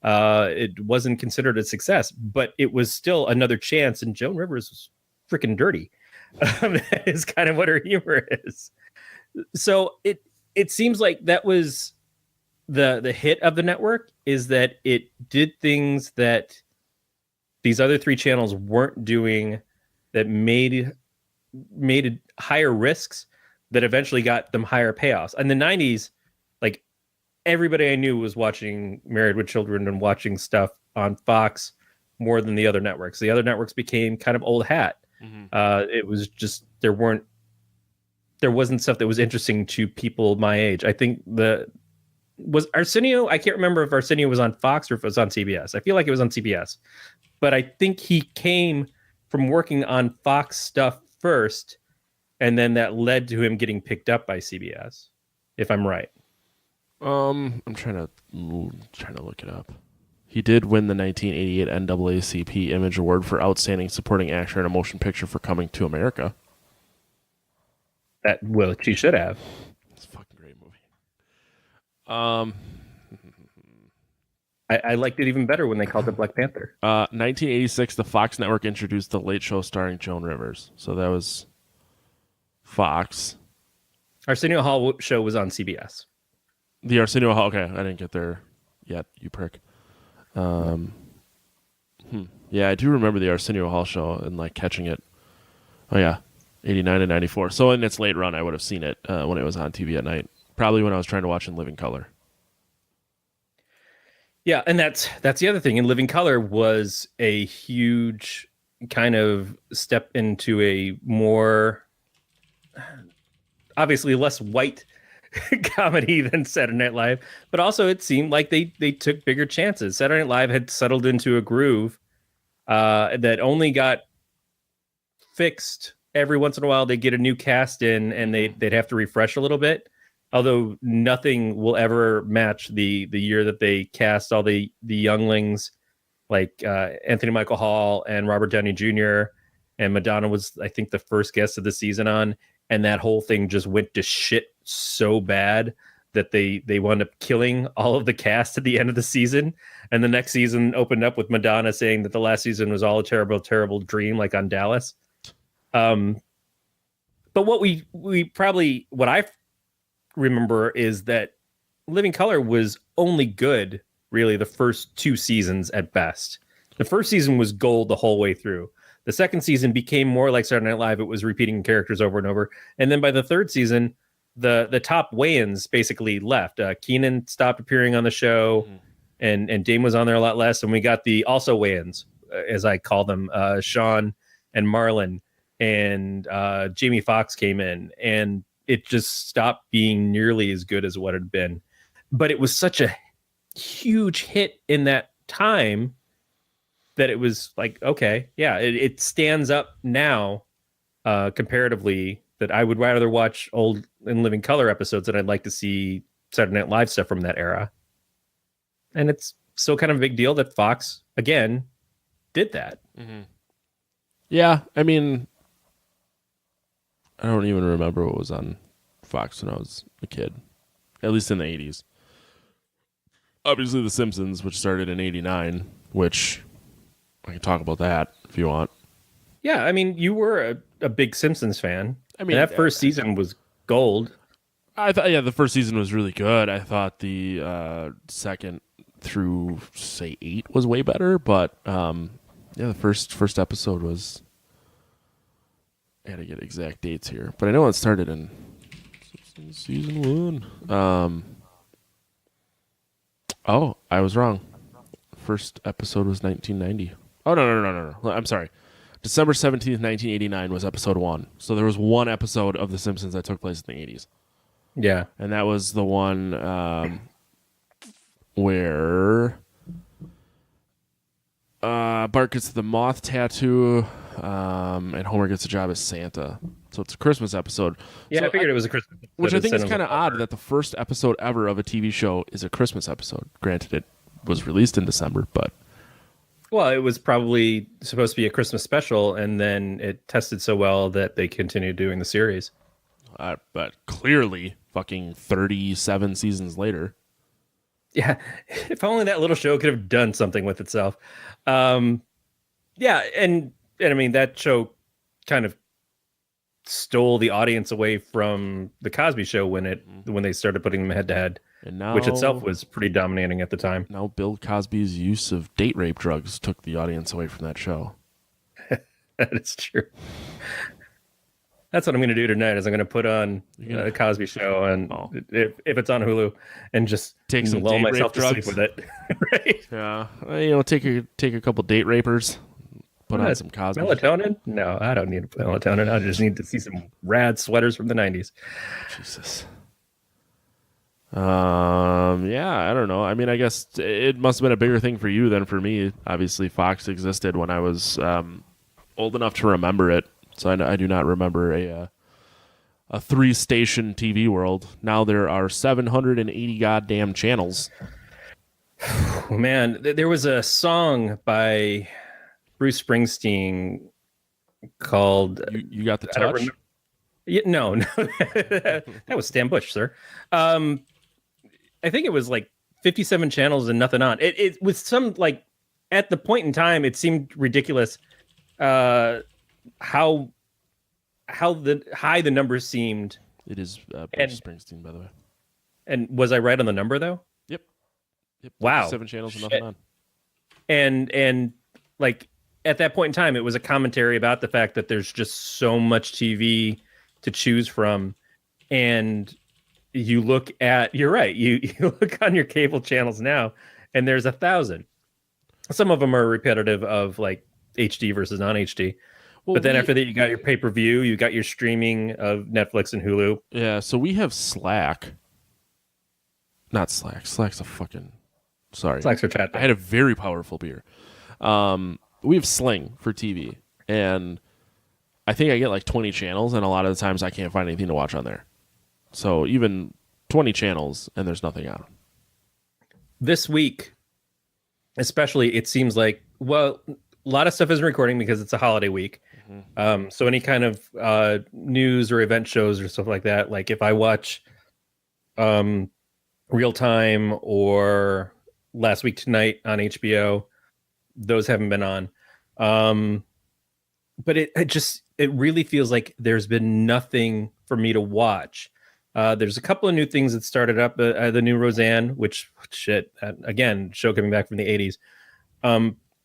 It wasn't considered a success, but it was still another chance, and Joan Rivers was freaking dirty. That is kind of what her humor is. So it seems like that was the hit of the network, is that it did things that these other three channels weren't doing, that made higher risks, that eventually got them higher payoffs. In the 90s, like, everybody I knew was watching Married with Children and watching stuff on Fox more than the other networks. The other networks became kind of old hat. Mm-hmm. It was just, there wasn't stuff that was interesting to people my age. I think was Arsenio, I can't remember if Arsenio was on Fox or if it was on CBS. I feel like it was on CBS. But I think he came from working on Fox stuff first, and then that led to him getting picked up by CBS, if I'm right. I'm trying to look it up. He did win the 1988 NAACP Image Award for Outstanding Supporting Actor in a Motion Picture for Coming to America. She should have. It's a fucking great movie. I liked it even better when they called it Black Panther. 1986, the Fox network introduced The Late Show starring Joan Rivers. So that was Fox. Arsenio Hall show was on CBS. The Arsenio Hall. Okay, I didn't get there yet, you prick. Yeah, I do remember the Arsenio Hall show and like catching it. Oh yeah, 89 and 94. So in its late run, I would have seen it when it was on TV at night. Probably when I was trying to watch In Living Color. Yeah, and that's the other thing. In Living Color was a huge kind of step into a more obviously less white comedy than Saturday Night Live, but also it seemed like they took bigger chances. Saturday Night Live had settled into a groove that only got fixed every once in a while. They get a new cast in, and they'd have to refresh a little bit. Although nothing will ever match the year that they cast all the younglings, like Anthony Michael Hall and Robert Downey Jr. And Madonna was, I think, the first guest of the season on, and that whole thing just went to shit so bad that they wound up killing all of the cast at the end of the season. And the next season opened up with Madonna saying that the last season was all a terrible, terrible dream, like on Dallas. But what what I remember is that Living Color was only good really the first 2 seasons at best. The first season was gold the whole way through. The second season became more like Saturday Night Live. It was repeating characters over and over. And then by the third season, the top Wayans basically left. Keenan stopped appearing on the show, and Dame was on there a lot less. And we got the also Wayans, as I call them, Sean and Marlon, and Jamie Foxx came in, and it just stopped being nearly as good as what it had been. But it was such a huge hit in that time that it was like, okay, yeah, it stands up now comparatively, that I would rather watch old In Living Color episodes than I'd like to see Saturday Night Live stuff from that era. And it's still kind of a big deal that Fox, again, did that. Mm-hmm. Yeah, I mean, I don't even remember what was on Fox when I was a kid, at least in the 80s. Obviously, The Simpsons, which started in 89, which I can talk about that if you want. Yeah, I mean, you were a big Simpsons fan. I mean, and that first season was gold. I thought, yeah, the first season was really good. I thought the second through, say, 8 was way better, but yeah, the first episode was... I gotta get exact dates here, but I know it started in season 1. Oh, I was wrong. First episode was 1990. Oh, no. I'm sorry. December 17th, 1989 was episode 1. So there was one episode of The Simpsons that took place in the 80s. Yeah. And that was the one where Bart gets the moth tattoo, and Homer gets a job as Santa. So it's a Christmas episode. Yeah, so I figured it was a Christmas episode. Which I think is kind of odd that the first episode ever of a TV show is a Christmas episode. Granted, it was released in December, but... Well, it was probably supposed to be a Christmas special, and then it tested so well that they continued doing the series. But clearly, fucking 37 seasons later. Yeah, if only that little show could have done something with itself. Yeah, and I mean, that show kind of stole the audience away from the Cosby Show when they started putting them head to head, which itself was pretty dominating at the time. Now Bill Cosby's use of date rape drugs took the audience away from that show. That is true. That's what I'm going to do tonight. Is I'm going to put on the Cosby Show, and if it's on Hulu, and just take some lull date myself rape to drugs sleep with it. Right? Yeah, take a couple date rapers, put on some Cosby. Melatonin? No, I don't need melatonin. I just need to see some rad sweaters from the 90s. Jesus. Yeah, I don't know. I mean, I guess it must have been a bigger thing for you than for me. Obviously, Fox existed when I was old enough to remember it. So I do not remember a 3-station TV world. Now there are 780 goddamn channels. Man, there was a song by Bruce Springsteen called You Got the Touch? No. That was Stan Bush, sir. I think it was like 57 channels and nothing on. It with some like at the point in time, it seemed ridiculous how high the numbers seemed. It is Bruce Springsteen, by the way. And was I right on the number though? Yep. Wow. 7 channels and nothing on. And like at that point in time, it was a commentary about the fact that there's just so much TV to choose from, and you look at, you're right, you look on your cable channels now, and there's 1,000. Some of them are repetitive of like HD versus non-HD. Well, but then after that, you got your pay-per-view, you got your streaming of Netflix and Hulu. Yeah, so we have Slack. Not Slack. Slack's a fucking... Sorry. Slack's for chat. I had a very powerful beer. We have Sling for TV, and I think I get like 20 channels, and a lot of the times I can't find anything to watch on there. So even 20 channels, and there's nothing on. This week, especially, it seems like, well, a lot of stuff isn't recording because it's a holiday week. Mm-hmm. So any kind of news or event shows or stuff like that, like if I watch Real Time or Last Week Tonight on HBO, those haven't been on. But it really feels like there's been nothing for me to watch. There's a couple of new things that started up. The new Roseanne, which again, show coming back from the 80s.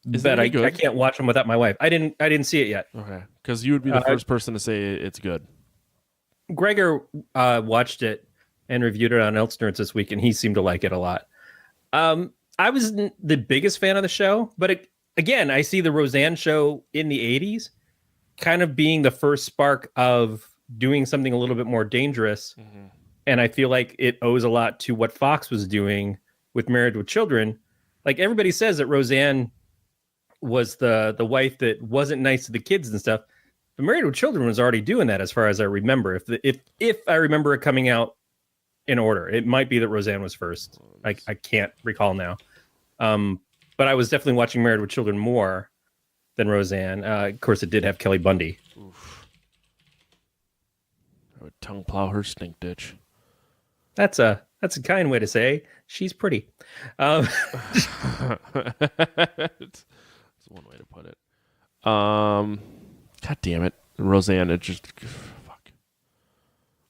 But I can't watch them without my wife. I didn't see it yet. Okay, because you would be the first person to say it's good. Gregor watched it and reviewed it on Elstnerds this week, and he seemed to like it a lot. I wasn't the biggest fan of the show, but again, I see the Roseanne show in the 80s kind of being the first spark of doing something a little bit more dangerous. Mm-hmm. And I feel like it owes a lot to what Fox was doing with Married with Children. Like everybody says that Roseanne was the wife that wasn't nice to the kids and stuff, but Married with Children was already doing that as far as I remember. If I remember it coming out in order, it might be that Roseanne was first. I can't recall now. But I was definitely watching Married with Children more than Roseanne. Of course, it did have Kelly Bundy. Oof. I would tongue plow her stink ditch. That's a kind way to say she's pretty. That's one way to put it. God damn it, Roseanne! It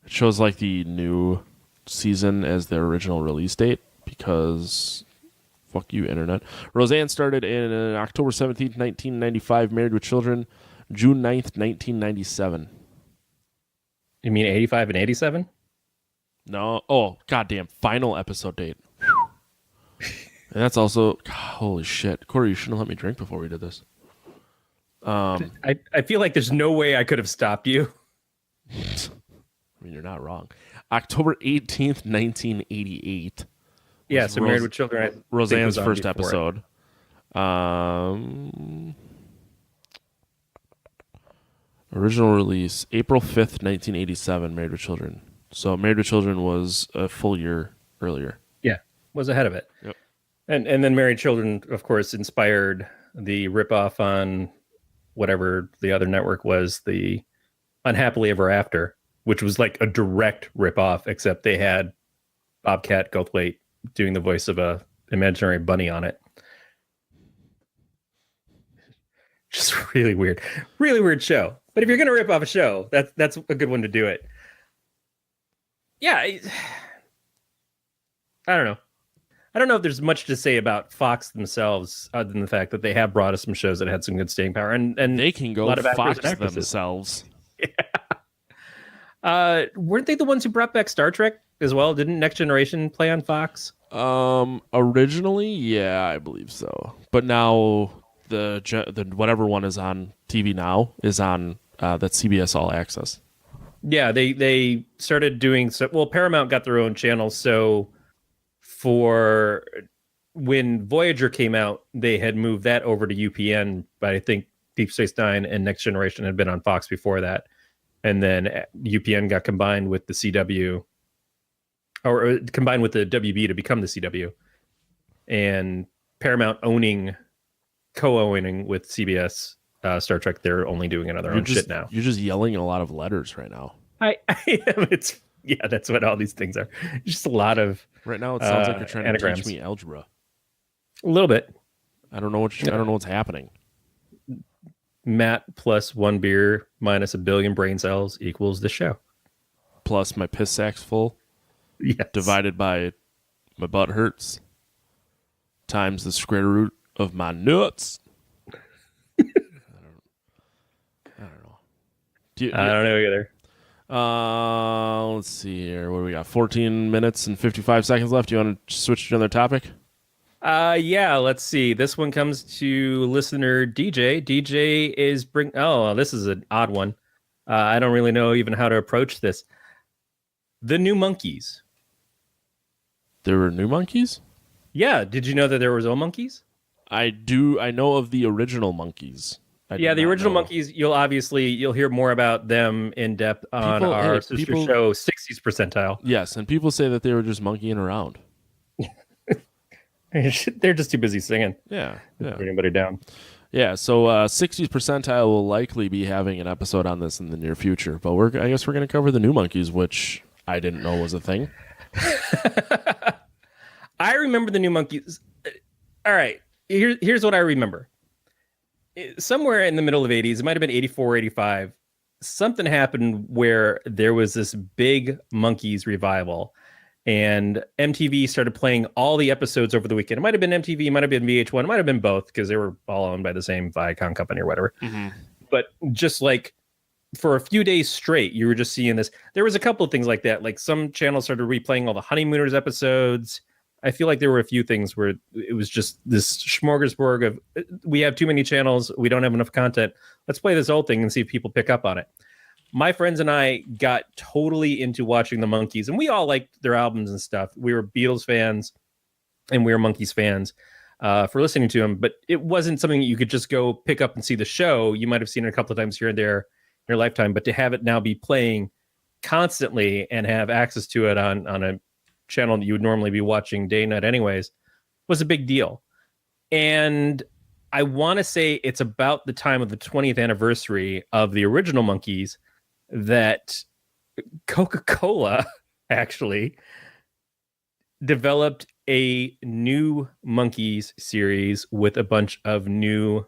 shows like the new season as the original release date because fuck you, internet. Roseanne started in October 17th, 1995. Married with Children, June 9th, 1997. You mean 85 and 87? No. Oh, goddamn. Final episode date. And that's also... God, holy shit. Corey, you shouldn't have let me drink before we did this. I feel like there's no way I could have stopped you. I mean, you're not wrong. October 18th, 1988. Yeah, so Married with Children. Roseanne's first episode. Original release, April 5th, 1987, Married with Children. So Married with Children was a full year earlier. Yeah, was ahead of it. Yep. And then Married Children, of course, inspired the ripoff on whatever the other network was, the Unhappily Ever After, which was like a direct ripoff, except they had Bobcat Goldthwait doing the voice of a imaginary bunny on it. Just really weird show. But if you're going to rip off a show, that's a good one to do it. Yeah. I don't know. I don't know if there's much to say about Fox themselves other than the fact that they have brought us some shows that had some good staying power. And they can go Fox themselves. Yeah. Weren't they the ones who brought back Star Trek as well? Didn't Next Generation play on Fox? Originally, yeah, I believe so. But now the whatever one is on TV now is on that's CBS All Access. Yeah, they started doing so. Well, Paramount got their own channel, so for when Voyager came out, they had moved that over to UPN. But I think Deep Space Nine and Next Generation had been on Fox before that, and then UPN got combined with the CW, or combined with the WB to become the CW, and Paramount co-owning with CBS Star Trek. They're only doing another own shit now. You're just yelling a lot of letters right now. I am. Yeah, that's what all these things are. Just a lot of Right now, it sounds like you're trying anagrams. to teach me algebra. A little bit. I don't know what's happening. Matt plus 1 beer minus 1 billion brain cells equals the show. Plus my piss sack's full. Yes. Divided by my butt hurts. Times the square root of my nuts. I don't know. I don't know either. Let's see here. What do we got? 14 minutes and 55 seconds left. Do you want to switch to another topic? Yeah, let's see. This one comes to listener DJ. DJ is this is an odd one. I don't really know even how to approach this. The new Monkees. There were new Monkees? Yeah, did you know that there was old Monkees? I do. I know of the original Monkees. Yeah, the original Monkees, you'll hear more about them in depth on our sister show 60s Percentile. Yes, and people say that they were just monkeying around. They're just too busy singing. Yeah. Put anybody down. Yeah, so 60s Percentile will likely be having an episode on this in the near future, but I guess we're going to cover the new Monkees, which I didn't know was a thing. I remember the new Monkees. All right, here's what I remember. Somewhere in the middle of 80s, it might have been 84, 85, something happened where there was this big Monkees revival. And MTV started playing all the episodes over the weekend. It might have been MTV, it might have been VH1, it might have been both because they were all owned by the same Viacom company or whatever. Mm-hmm. But just like for a few days straight, you were just seeing this. There was a couple of things like that. Like some channels started replaying all the Honeymooners episodes. I feel like there were a few things where it was just this smorgasbord of, we have too many channels, we don't have enough content. Let's play this old thing and see if people pick up on it. My friends and I got totally into watching the Monkees, and we all liked their albums and stuff. We were Beatles fans, and we were Monkees fans for listening to them. But it wasn't something that you could just go pick up and see the show. You might have seen it a couple of times here and there in your lifetime, but to have it now be playing constantly and have access to it on a channel that you would normally be watching day and night anyways was a big deal. And I want to say it's about the time of the 20th anniversary of the original Monkees that Coca-Cola actually developed a new Monkees series with a bunch of new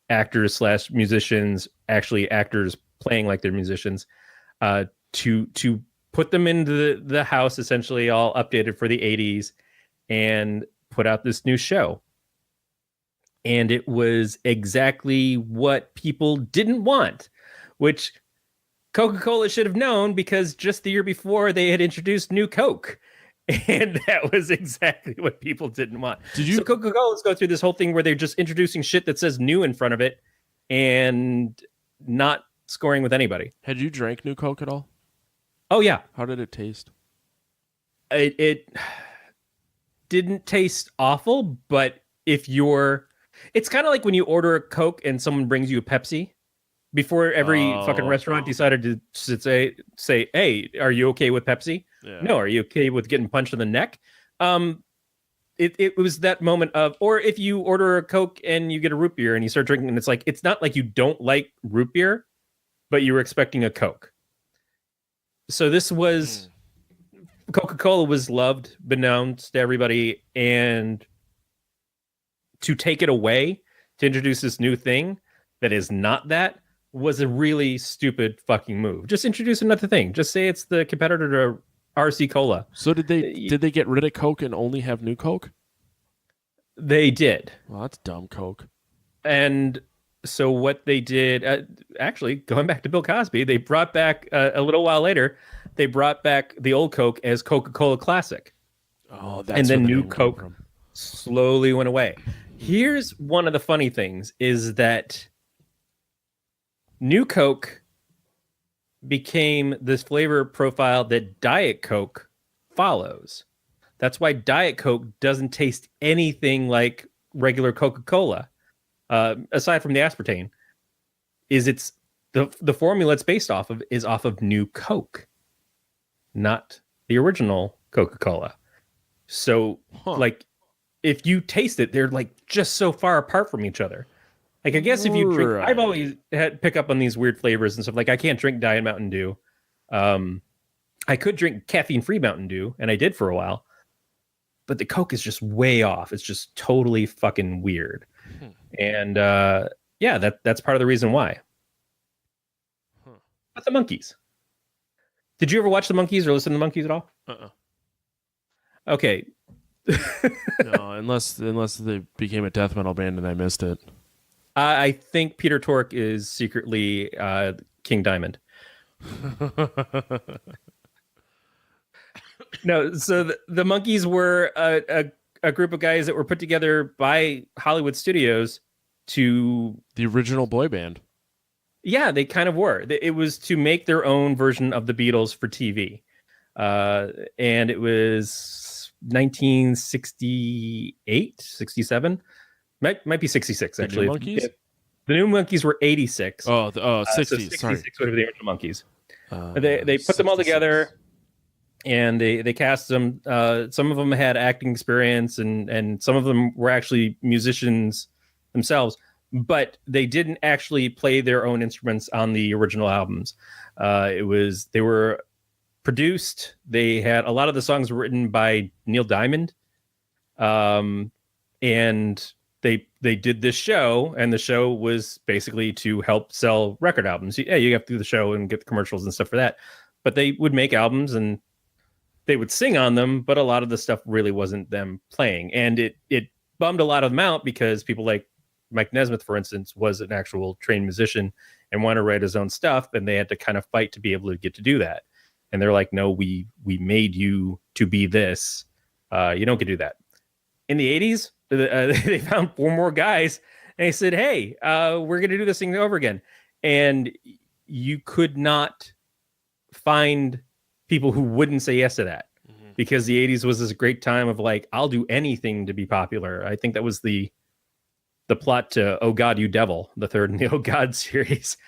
actors / musicians, actually actors playing like they're musicians, to put them into the house, essentially all updated for the 80s, and put out this new show. And it was exactly what people didn't want, which Coca-Cola should have known, because just the year before they had introduced new Coke. And that was exactly what people didn't want. So Coca-Cola's go through this whole thing where they're just introducing shit that says new in front of it and not scoring with anybody. Had you drank new Coke at all? Oh, yeah. How did it taste? It didn't taste awful, but it's kind of like when you order a Coke and someone brings you a Pepsi. Before every fucking restaurant decided to say, hey, are you okay with Pepsi? Yeah. No, are you okay with getting punched in the neck? It was that moment of, or if you order a Coke and you get a root beer and you start drinking, and it's like, it's not like you don't like root beer, but you were expecting a Coke. So this was, Coca-Cola was loved, beknownst to everybody, and to take it away, to introduce this new thing that is not that, was a really stupid fucking move. Just introduce another thing. Just say it's the competitor to RC Cola. So did they get rid of Coke and only have new Coke? They did. Well, that's dumb Coke. And so what they did, actually, going back to Bill Cosby, they brought back, a little while later, they brought back the old Coke as Coca-Cola Classic. Oh, that's and then new Coke slowly went away. Here's one of the funny things, is that new Coke became this flavor profile that Diet Coke follows. That's why Diet Coke doesn't taste anything like regular Coca-Cola, aside from the aspartame. It's the formula it's based off of is off of new Coke, not the original Coca-Cola. So, like, if you taste it, they're like just so far apart from each other. Like, I guess if you drink, I've always had pick up on these weird flavors and stuff. Like, I can't drink Diet Mountain Dew. I could drink caffeine-free Mountain Dew, and I did for a while, but the Coke is just way off. It's just totally fucking weird. And yeah, that's part of the reason why. But the Monkees. Did you ever watch the Monkees or listen to the Monkees at all? Okay. No, unless they became a death metal band and I missed it. I think Peter Tork is secretly King Diamond. No, so the Monkees were a group of guys that were put together by Hollywood studios to... The original boy band. Yeah, they kind of were. It was to make their own version of the Beatles for TV. And it was 1968, 67. Might be 66, actually. The New Monkees? The New Monkees were 86. 60s, so 66 sorry. would have been the original Monkees. They put them all together, and they cast them. Some of them had acting experience, and some of them were actually musicians themselves, but they didn't actually play their own instruments on the original albums. They were produced. They had a lot of the songs were written by Neil Diamond, and they did this show, and the show was basically to help sell record albums. Yeah, you have to do the show and get the commercials and stuff for that. But they would make albums and they would sing on them, but a lot of the stuff really wasn't them playing. And it bummed a lot of them out because people like Mike Nesmith, for instance, was an actual trained musician and wanted to write his own stuff, and they had to kind of fight to be able to get to do that. And they're like, no, we made you to be this. You don't get to do that. In the 80s, they found 4 more guys, and they said, hey, we're going to do this thing over again. And you could not find people who wouldn't say yes to that, because the 80s was this great time of like, I'll do anything to be popular. I think that was the plot to Oh God, You Devil, the third in the Oh God series.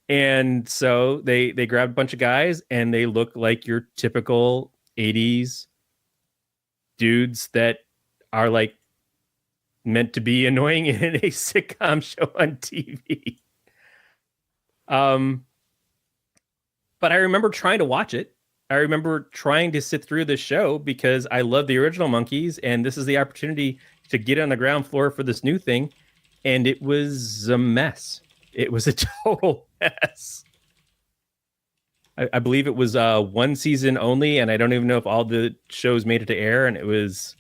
And so they grabbed a bunch of guys, and they look like your typical 80s dudes that are like meant to be annoying in a sitcom show on TV. But I remember trying to watch it. I remember trying to sit through this show because I love the original Monkees, and this is the opportunity to get on the ground floor for this new thing. And it was a mess. It was a total mess. I believe it was 1 season only, and I don't even know if all the shows made it to air, and it was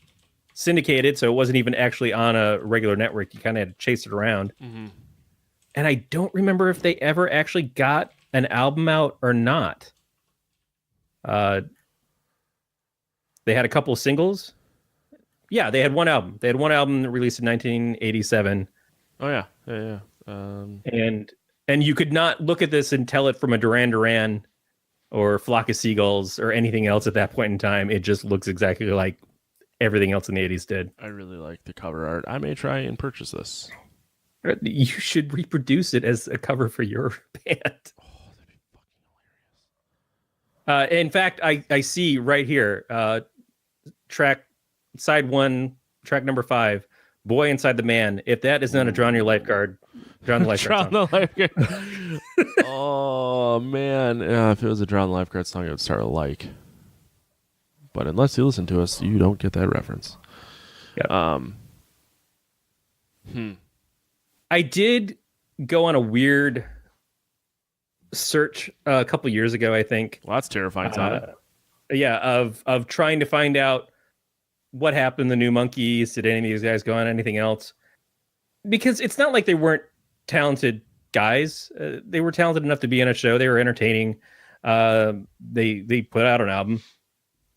syndicated, so it wasn't even actually on a regular network. You kind of had to chase it around. And I don't remember if they ever actually got an album out or not. They had a couple of singles. Yeah, they had one album. They had one album released in 1987. Oh yeah. And you could not look at this and tell it from a Duran Duran or Flock of Seagulls or anything else at that point in time. It just looks exactly like everything else in the 80s did. I really like the cover art. I may try and purchase this. You should reproduce it as a cover for your band. Oh, that'd be fucking hilarious. In fact, I see right here, track side 1, track number 5, Boy Inside the Man. If that is not a Drawn Your Lifeguard, Drawn the Lifeguard Drawn song. the Lifeguard. Oh, man. If it was a Drawn the Lifeguard song, it would start with like. But unless you listen to us, you don't get that reference. Yep. I did go on a weird search a couple years ago, I think. Well, that's terrifying, Tommy. Yeah, of trying to find out what happened to the New Monkees. Did any of these guys go on anything else? Because it's not like they weren't talented guys. They were talented enough to be on a show. They were entertaining. They put out an album.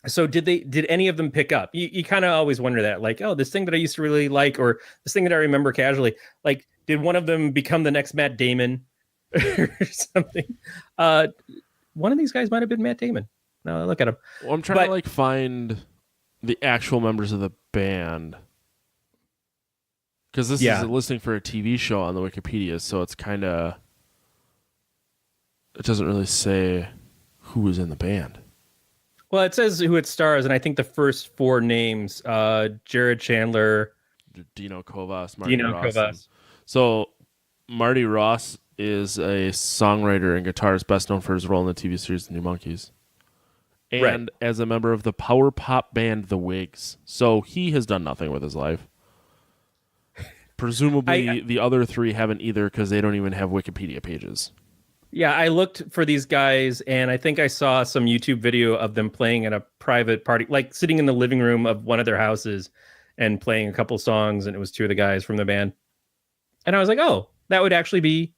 So did any of them pick up? You kind of always wonder that, like, oh, this thing that I used to really like, or this thing that I remember casually, like, did one of them become the next Matt Damon or something? One of these guys might have been Matt Damon. No, look at him. Well, I'm trying to like find the actual members of the band, because this is listing for a TV show on the Wikipedia, so it's kind of, it doesn't really say who was in the band. Well, it says who it stars, and I think the first 4 names, Jared Chandler, Dino Kovas, Marty Ross. Kovas. So Marty Ross is a songwriter and guitarist best known for his role in the TV series The New Monkees. and as a member of the power pop band The Wigs. So he has done nothing with his life. Presumably, the other three haven't either because they don't even have Wikipedia pages. Yeah, I looked for these guys, and I think I saw some YouTube video of them playing at a private party, like sitting in the living room of one of their houses and playing a couple songs, and it was two of the guys from the band. And I was like, oh, that would actually be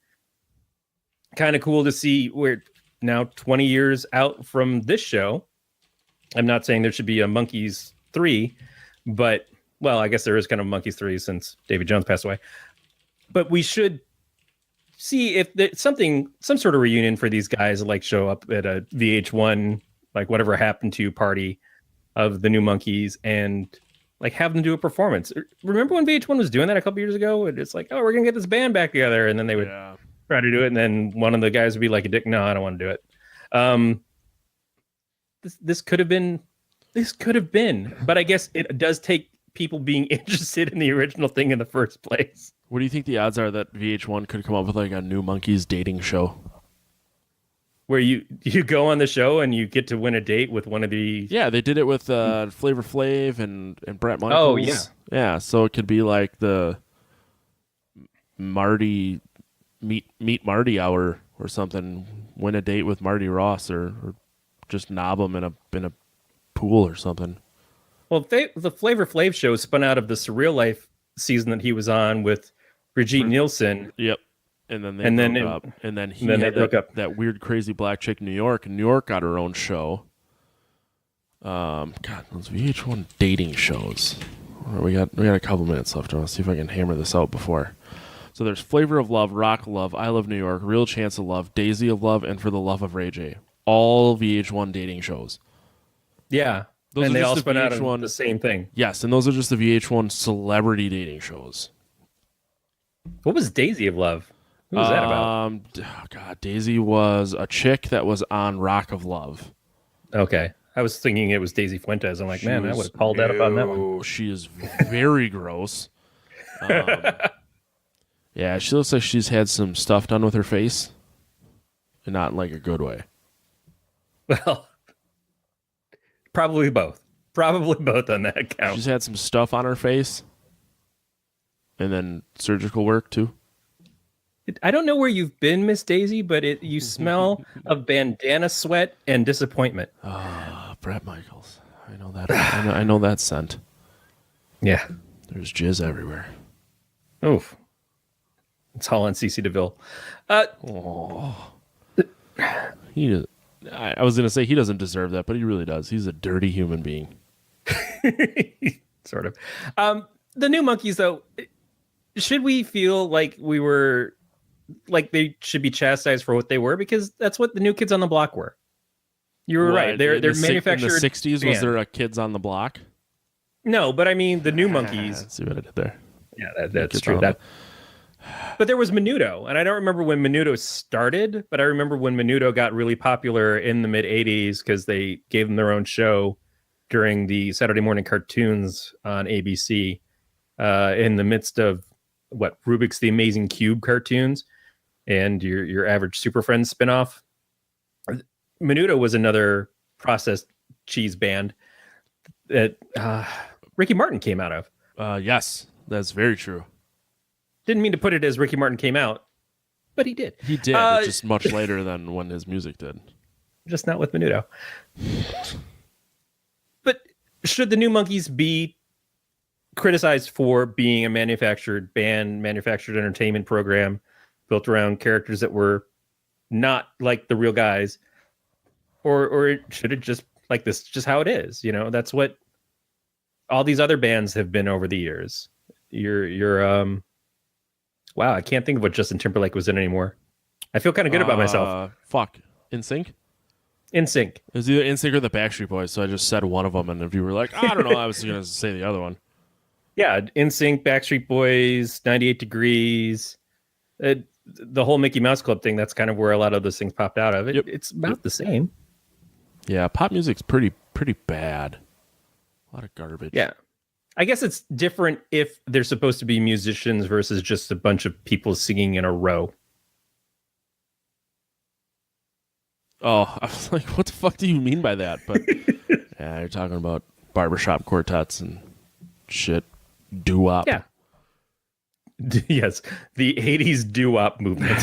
kind of cool to see. We're now 20 years out from this show. I'm not saying there should be a Monkees 3, but, well, I guess there is kind of Monkees 3 since David Jones passed away. But we should see if there's some sort of reunion for these guys, like show up at a VH1, like whatever happened to party of the new Monkees, and like have them do a performance. Remember when VH1 was doing that a couple years ago? It's like, oh, we're gonna get this band back together, and then they would try to do it, and then one of the guys would be like a dick. No, I don't want to do it. This could have been, but I guess it does take people being interested in the original thing in the first place. What do you think the odds are that VH1 could come up with like a new Monkees dating show? Where you go on the show and you get to win a date with one of the... Yeah, they did it with Flavor Flav and Brett Michaels. Oh, yeah. Yeah, so it could be like the Marty... Meet Marty hour or something. Win a date with Marty Ross or just knob him in a pool or something. Well, the Flavor Flav show spun out of the Surreal Life season that he was on with Brigitte Nielsen. Yep. And then they broke up. And then he had that weird, crazy black chick in New York. And New York got her own show. God, those VH1 dating shows. We got a couple minutes left. I'll see if I can hammer this out before. So there's Flavor of Love, Rock of Love, I Love New York, Real Chance of Love, Daisy of Love, and For the Love of Ray J. All VH1 dating shows. Yeah. Those and they all the spun out VH1 of the same thing. Yes, and those are just the VH1 celebrity dating shows. What was Daisy of Love? What was that about? Oh God, Daisy was a chick that was on Rock of Love. Okay. I was thinking it was Daisy Fuentes. I'm like, I would have called that up on that one. She is very gross. Yeah, she looks like she's had some stuff done with her face. And not in like a good way. Well, probably both. Probably both on that account. She's had some stuff on her face. And then surgical work too. I don't know where you've been, Miss Daisy, but you smell of bandana sweat and disappointment. Brett Michaels. I know that. I know that scent. Yeah. There's jizz everywhere. Oof. It's all on CC DeVille. He does. I was going to say he doesn't deserve that, but he really does. He's a dirty human being. Sort of. The new Monkees, though, should we feel like they should be chastised for what they were? Because that's what the New Kids on the Block were. You were right. They're manufactured. In the 60s, was there a Kids on the Block? No, but I mean the new Monkees. Let's see what I did there. Yeah, that's true. But there was Menudo, and I don't remember when Menudo started, but I remember when Menudo got really popular in the mid 80s because they gave them their own show during the Saturday morning cartoons on ABC in the midst of Rubik's The Amazing Cube cartoons and your average Super Friends spinoff. Menudo was another processed cheese band that Ricky Martin came out of. Yes, that's very true. Didn't mean to put it as Ricky Martin came out, but he did. He did, just much later than when his music did. Just not with Menudo. But should the new Monkees be criticized for being a manufactured band, manufactured entertainment program built around characters that were not like the real guys? Or should it just like this, just how it is? You know, that's what all these other bands have been over the years. Wow, I can't think of what Justin Timberlake was in anymore. I feel kind of good about myself. NSYNC? NSYNC. It was either NSYNC or the Backstreet Boys, so I just said one of them, and if you were like, I don't know, I was going to say the other one. Yeah, NSYNC, Backstreet Boys, 98 Degrees, the whole Mickey Mouse Club thing, that's kind of where a lot of those things popped out of. It's about the same. Yeah, pop music's pretty bad. A lot of garbage. Yeah. I guess it's different if they're supposed to be musicians versus just a bunch of people singing in a row. Oh, I was like, what the fuck do you mean by that? But yeah, you're talking about barbershop quartets and shit. Doo-wop. Yeah. Yes, the 80s doo-wop movement.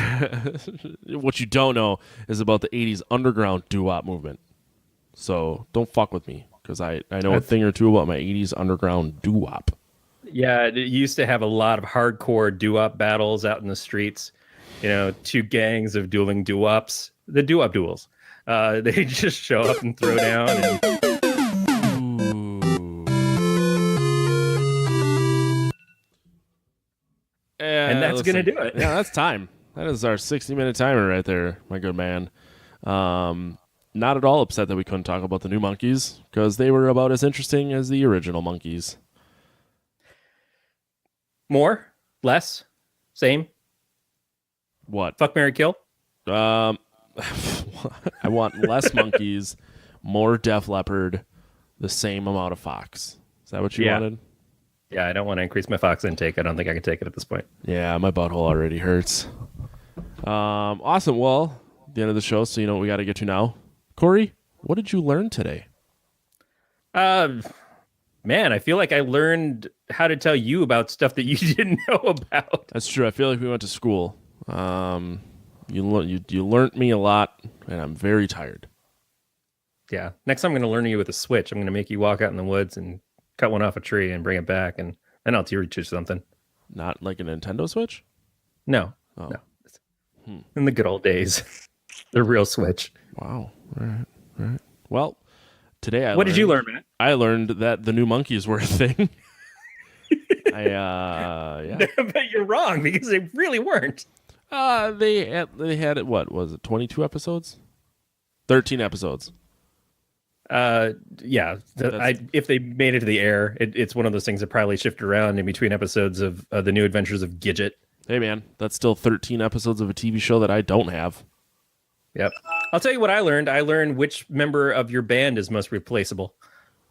What you don't know is about the 80s underground doo-wop movement. So don't fuck with me, because I know a thing or two about my 80s underground doo-wop. Yeah, it used to have a lot of hardcore doo-wop battles out in the streets. Two gangs of dueling doo-wops. The doo-wop duels. They just show up and throw down. And that's going to do it. Yeah, that's time. That is our 60-minute timer right there, my good man. Not at all upset that we couldn't talk about the new Monkees, because they were about as interesting as the original Monkees. More? Less? Same? What? Fuck, marry, kill? I want less Monkees, more Def Leppard, the same amount of Fox. Is that what you wanted? Yeah, I don't want to increase my Fox intake. I don't think I can take it at this point. Yeah, my butthole already hurts. Awesome. Well, the end of the show, so you know what we got to get to now. Corey, what did you learn today? Man, I feel like I learned how to tell you about stuff that you didn't know about. That's true. I feel like we went to school. You learned me a lot, and I'm very tired. Yeah. Next time I'm going to learn you with a switch. I'm going to make you walk out in the woods and cut one off a tree and bring it back, and then I'll teach you something. Not like a Nintendo Switch? No. Oh. No. In the good old days. The real Switch. Wow. All right. Well, today What did you learn, Matt? I learned that the new Monkees were a thing. Yeah. But you're wrong, because they really weren't. They had what was it? 22 episodes? 13 episodes. Yeah. If they made it to the air, it's one of those things that probably shifted around in between episodes of The New Adventures of Gidget. Hey man, that's still 13 episodes of a TV show that I don't have. Yep. I'll tell you what I learned. I learned which member of your band is most replaceable.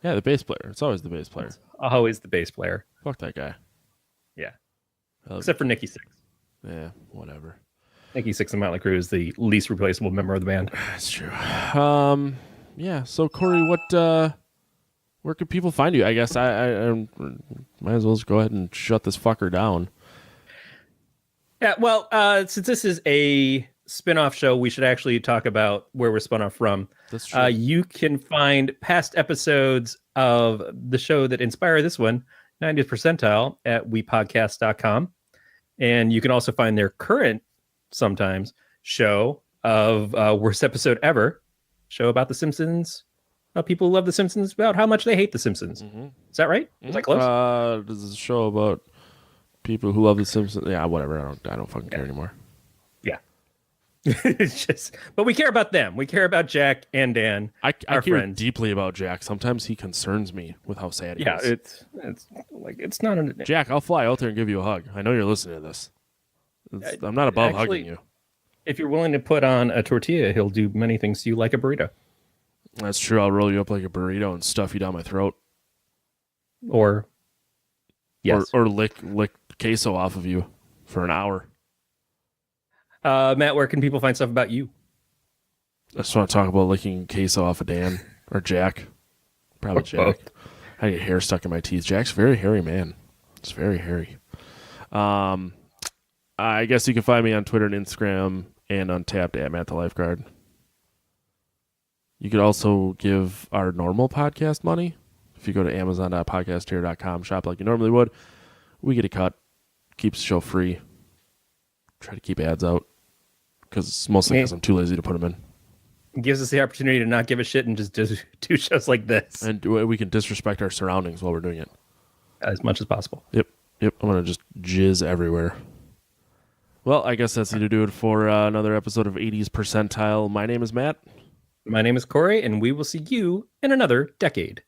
Yeah, the bass player. It's always the bass player. It's always the bass player. Fuck that guy. Yeah. Except for Nikki Sixx. Yeah, whatever. Nikki Sixx and Motley Crue is the least replaceable member of the band. That's true. Yeah. So Corey, where could people find you? I guess I might as well just go ahead and shut this fucker down. Yeah. Well, since this is a spin-off show, we should actually talk about where we're spun off from. That's true. You can find past episodes of the show that inspired this one, 90th Percentile, at wepodcast.com. And you can also find their current, sometimes, show of Worst Episode Ever, show about The Simpsons, how people who love The Simpsons, about how much they hate The Simpsons. Mm-hmm. Is that right? Is that close? This is a show about people who love The Simpsons. Yeah, whatever. I don't fucking care anymore. Yeah. It's just, but we care about them. We care about Jack and Dan. I care friends. Deeply about Jack. Sometimes he concerns me with how sad he is. Yeah, it's like it's not an Jack, I'll fly out there and give you a hug. I know you're listening to this. I'm not above hugging you. If you're willing to put on a tortilla, he'll do many things to you like a burrito. That's true. I'll roll you up like a burrito and stuff you down my throat. Or lick queso off of you for an hour. Matt, where can people find stuff about you? I just want to talk about licking queso off of Dan or Jack. Probably Jack. Both. I get hair stuck in my teeth. Jack's a very hairy man. It's very hairy. I guess you can find me on Twitter and Instagram and Untapped at Matt the Lifeguard. You could also give our normal podcast money. If you go to amazon.podcasthere.com, shop like you normally would, we get a cut. Keeps the show free. Try to keep ads out. Mostly because I'm too lazy to put them in. It gives us the opportunity to not give a shit and just do shows like this. And we can disrespect our surroundings while we're doing it. As much as possible. Yep. I'm going to just jizz everywhere. Well, I guess that's going to do it for another episode of 80s Percentile. My name is Matt. My name is Corey, and we will see you in another decade.